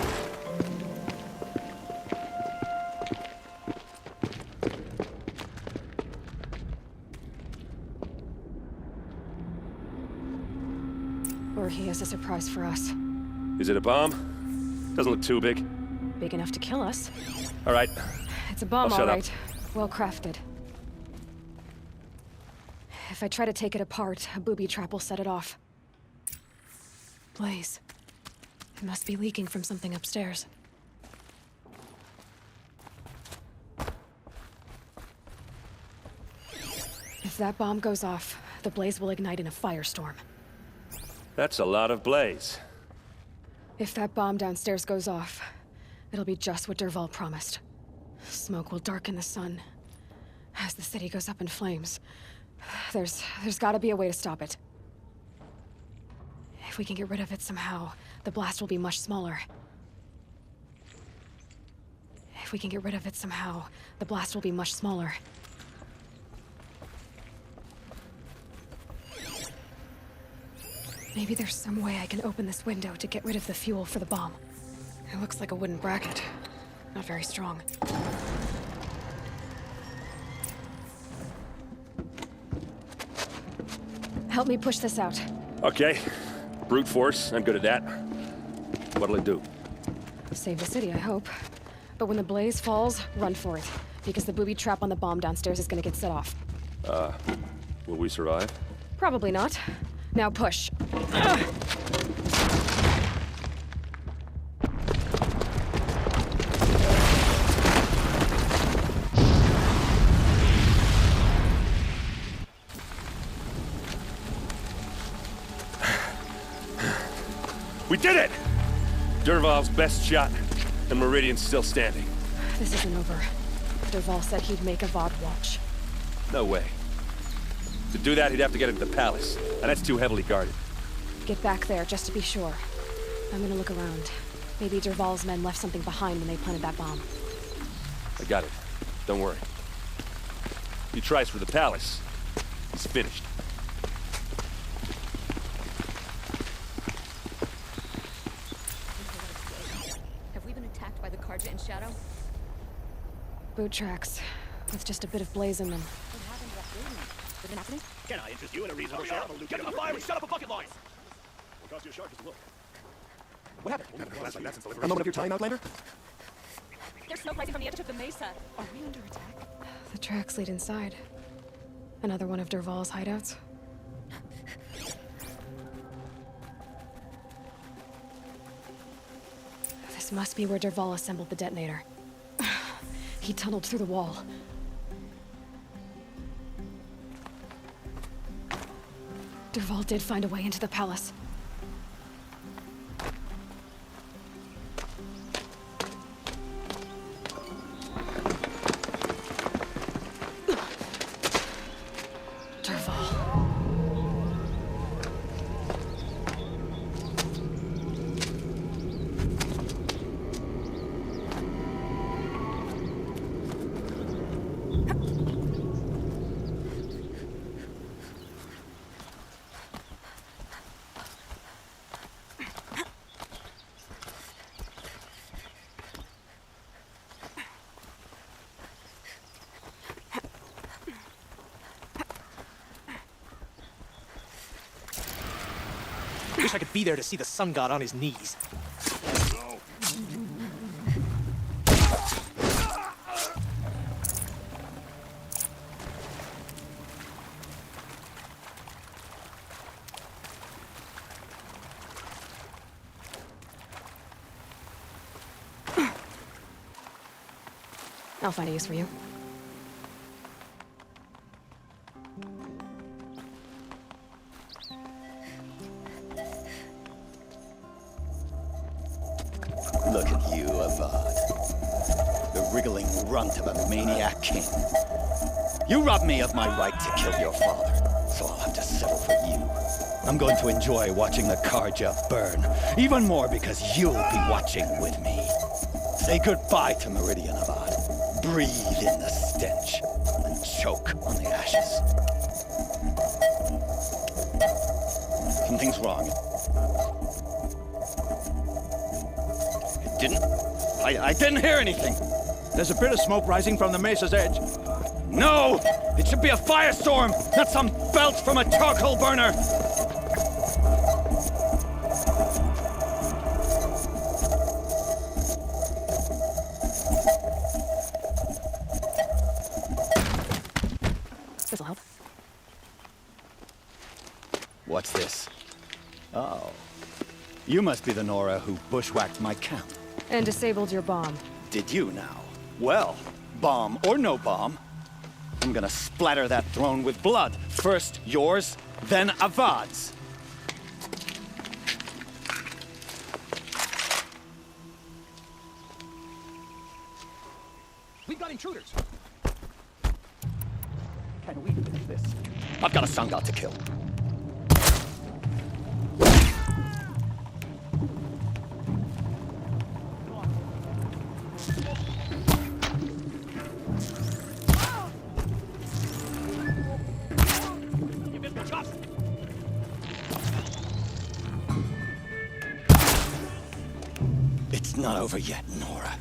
Or he has a surprise for us. Is it a bomb? Doesn't look too big. Big enough to kill us. All right. It's a bomb, I'll all shut right. Well crafted. If I try to take it apart, a booby trap will set it off. Blaze. It must be leaking from something upstairs. If that bomb goes off, the blaze will ignite in a firestorm. That's a lot of blaze. If that bomb downstairs goes off, it'll be just what Dervahl promised. Smoke will darken the sun. As the city goes up in flames, there's gotta be a way to stop it. If we can get rid of it somehow, the blast will be much smaller. If we can get rid of it somehow, the blast will be much smaller. Maybe there's some way I can open this window to get rid of the fuel for the bomb. It looks like a wooden bracket. Not very strong. Help me push this out. Okay. Brute force. I'm good at that. What'll it do? Save the city, I hope. But when the blaze falls, run for it. Because the booby trap on the bomb downstairs is gonna get set off. Will we survive? Probably not. Now push. We did it! Dervahl's best shot, and Meridian's still standing. This isn't over. Dervahl said he'd make a VOD watch. No way. To do that, he'd have to get into the palace, and that's too heavily guarded. Get back there, just to be sure. I'm gonna look around. Maybe Dervahl's men left something behind when they planted that bomb. I got it. Don't worry. If he tries for the palace, he's finished. Have we been attacked by the Karja in Shadow? Boot tracks, with just a bit of blaze in them. What happened to that building? Did it happen? Can I interest you in a reasonable share of a Get to the fire and shut up a bucket line! It'll cost you a shark just to look. What happened? A moment of your time, Outlander? There's smoke rising from the edge of the mesa. Are we under attack? The tracks lead inside. Another one of Dervahl's hideouts. This must be where Dervahl assembled the detonator. He tunneled through the wall. Dervahl did find a way into the palace. I wish I could be there to see the sun god on his knees. I'll find a use for you. Look at you, Avad. The wriggling runt of a maniac king. You robbed me of my right to kill your father, so I'll have to settle for you. I'm going to enjoy watching the Karja burn, even more because you'll be watching with me. Say goodbye to Meridian, Avad. Breathe in the stench, and choke on the ashes. Something's wrong. I didn't hear anything. There's a bit of smoke rising from the mesa's edge. No! It should be a firestorm, not some belch from a charcoal burner! This'll help. What's this? Oh. You must be the Nora who bushwhacked my camp. And disabled your bomb. Did you now? Well, bomb or no bomb, I'm gonna splatter that throne with blood. First yours, then Avad's. We've got intruders. Can we finish this? I've got a sun god to kill. It's not over yet, Nora.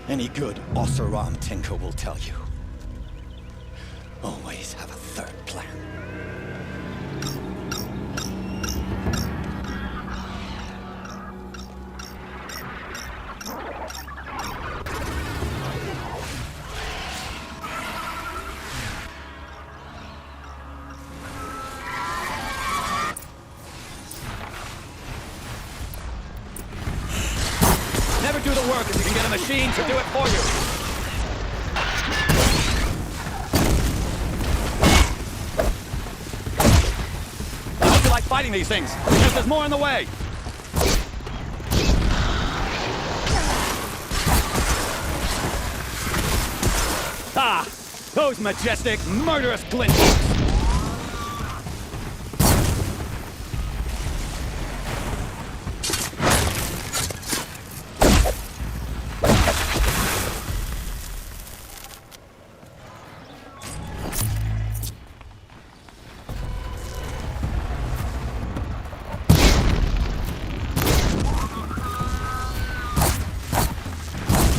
Any good Oseram tinker will tell you. Always have a third plan. Never do the work if you can get a machine to do it for you. I hope you like fighting these things, because there's more in the way. Ah! Those majestic, murderous glintworks!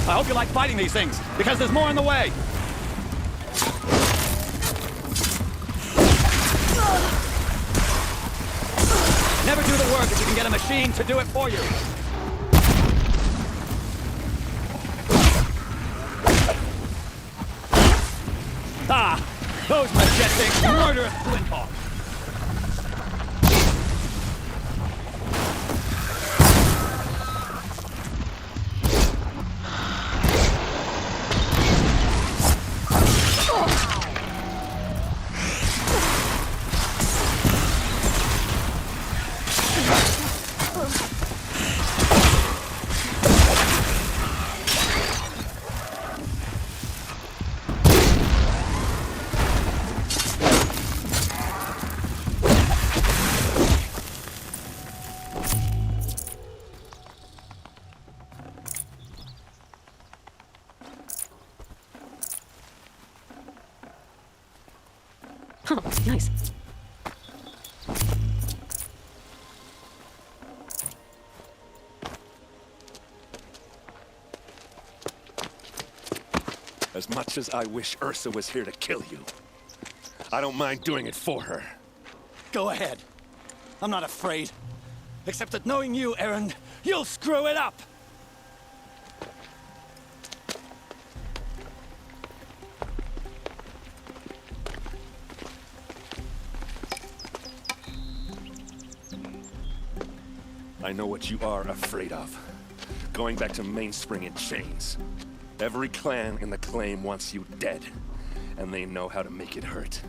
I hope you like fighting these things, because there's more in the way. Never do the work if you can get a machine to do it for you. Ah! Those majestic, murderous flinthawks! Oh, nice. As much as I wish Ursa was here to kill you, I don't mind doing it for her. Go ahead. I'm not afraid. Except that knowing you, Aaron, you'll screw it up! I know what you are afraid of. Going back to Mainspring in chains. Every clan in the claim wants you dead, and they know how to make it hurt.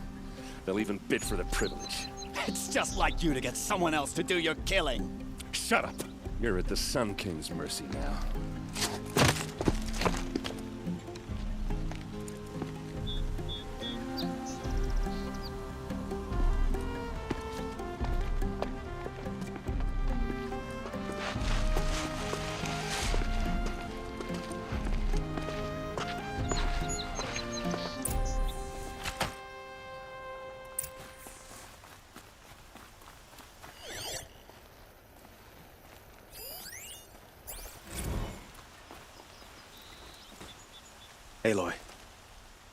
They'll even bid for the privilege. It's just like you to get someone else to do your killing. Shut up! You're at the Sun King's mercy now. Aloy,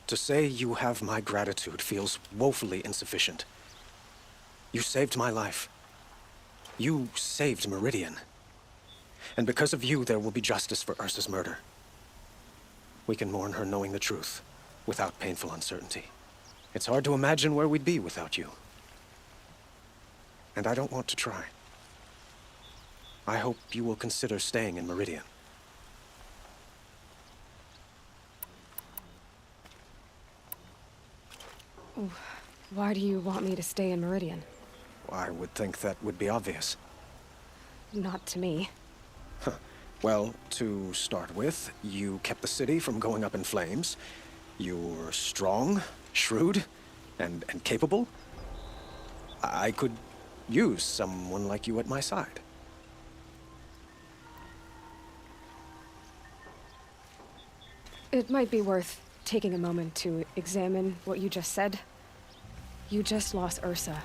to say you have my gratitude feels woefully insufficient. You saved my life. You saved Meridian. And because of you, there will be justice for Ursa's murder. We can mourn her knowing the truth, without painful uncertainty. It's hard to imagine where we'd be without you. And I don't want to try. I hope you will consider staying in Meridian. Why do you want me to stay in Meridian? I would think that would be obvious. Not to me. Well, to start with, you kept the city from going up in flames. You're strong, shrewd, and capable. I could use someone like you at my side. It might be worth taking a moment to examine what you just said. You just lost Ursa,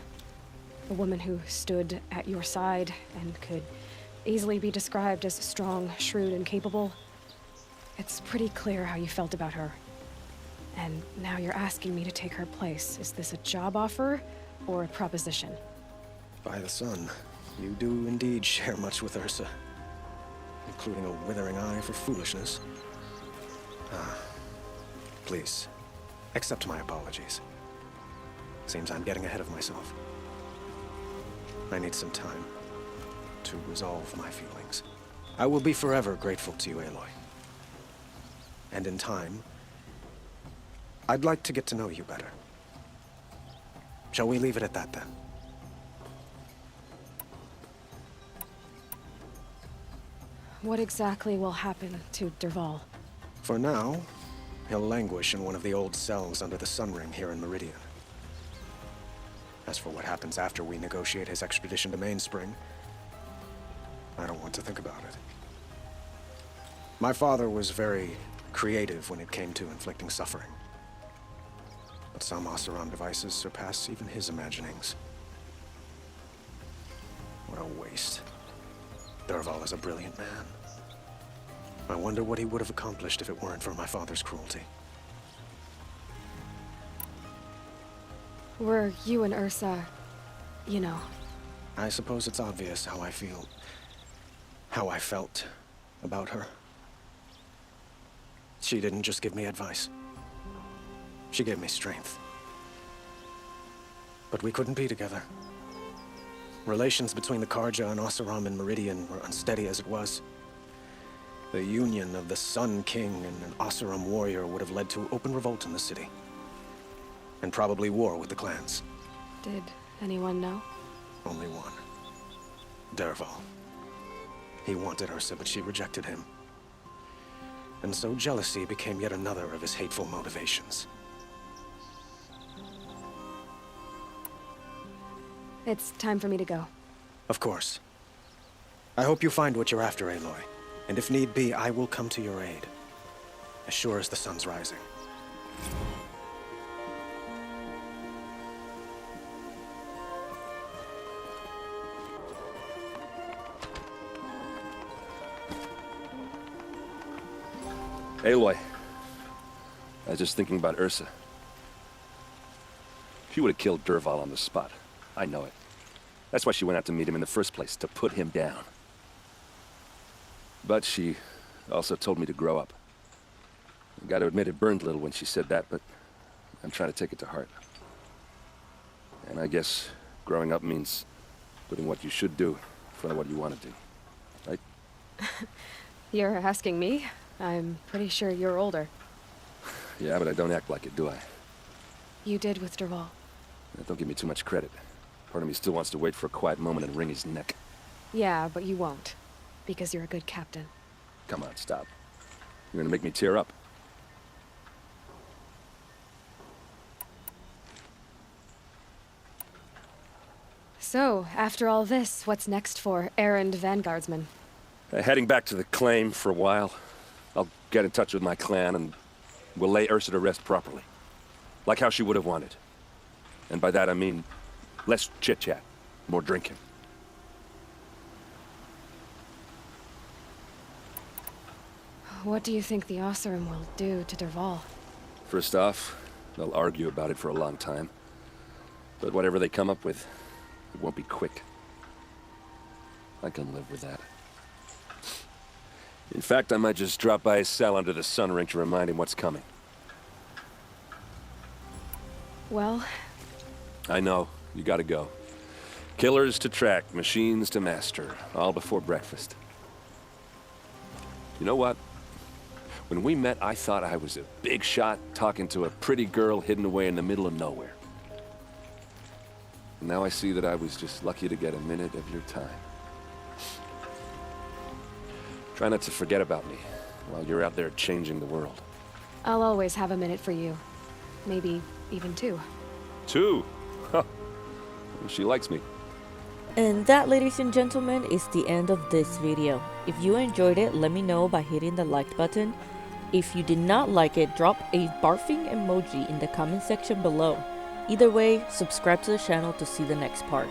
a woman who stood at your side and could easily be described as strong, shrewd, and capable. It's pretty clear how you felt about her. And now you're asking me to take her place. Is this a job offer or a proposition? By the sun, you do indeed share much with Ursa, including a withering eye for foolishness. Please, accept my apologies. Seems I'm getting ahead of myself. I need some time to resolve my feelings. I will be forever grateful to you, Aloy. And in time, I'd like to get to know you better. Shall we leave it at that, then? What exactly will happen to Dervahl? For now, he'll languish in one of the old cells under the Sun Ring here in Meridian. As for what happens after we negotiate his extradition to Mainspring, I don't want to think about it. My father was very creative when it came to inflicting suffering. But some Oseram devices surpass even his imaginings. What a waste. Dervahl is a brilliant man. I wonder what he would have accomplished if it weren't for my father's cruelty. Were you and Ursa, you know? I suppose it's obvious how I feel, how I felt about her. She didn't just give me advice. She gave me strength. But we couldn't be together. Relations between the Karja and Oseram and Meridian were unsteady as it was. The union of the Sun King and an Oseram warrior would have led to open revolt in the city. And probably war with the clans. Did anyone know? Only one. Derval. He wanted Ursa, but she rejected him. And so jealousy became yet another of his hateful motivations. It's time for me to go. Of course. I hope you find what you're after, Aloy. And if need be, I will come to your aid. As sure as the sun's rising. Aloy, I was just thinking about Ursa. She would have killed Derval on the spot. I know it. That's why she went out to meet him in the first place, to put him down. But she also told me to grow up. I gotta admit it burned a little when she said that, but I'm trying to take it to heart. And I guess growing up means putting what you should do in front of what you want to do, right? You're asking me? I'm pretty sure you're older. Yeah, but I don't act like it, do I? You did with Derval. Don't give me too much credit. Part of me still wants to wait for a quiet moment and wring his neck. Yeah, but you won't. Because you're a good captain. Come on, stop. You're gonna make me tear up. So, after all this, what's next for errand vanguardsman? Heading back to the claim for a while. I'll get in touch with my clan and we'll lay Ursa to rest properly. Like how she would have wanted. And by that I mean less chit-chat, more drinking. What do you think the Oseram will do to Derval? First off, they'll argue about it for a long time. But whatever they come up with, it won't be quick. I can live with that. In fact, I might just drop by his cell under the sun ring to remind him what's coming. Well... I know. You gotta go. Killers to track, machines to master, all before breakfast. You know what? When we met, I thought I was a big shot talking to a pretty girl hidden away in the middle of nowhere. And now I see that I was just lucky to get a minute of your time. Try not to forget about me while you're out there changing the world. I'll always have a minute for you. Maybe even two. Two? Huh. She likes me. And that, ladies and gentlemen, is the end of this video. If you enjoyed it, let me know by hitting the like button. If you did not like it, drop a barfing emoji in the comment section below. Either way, subscribe to the channel to see the next part.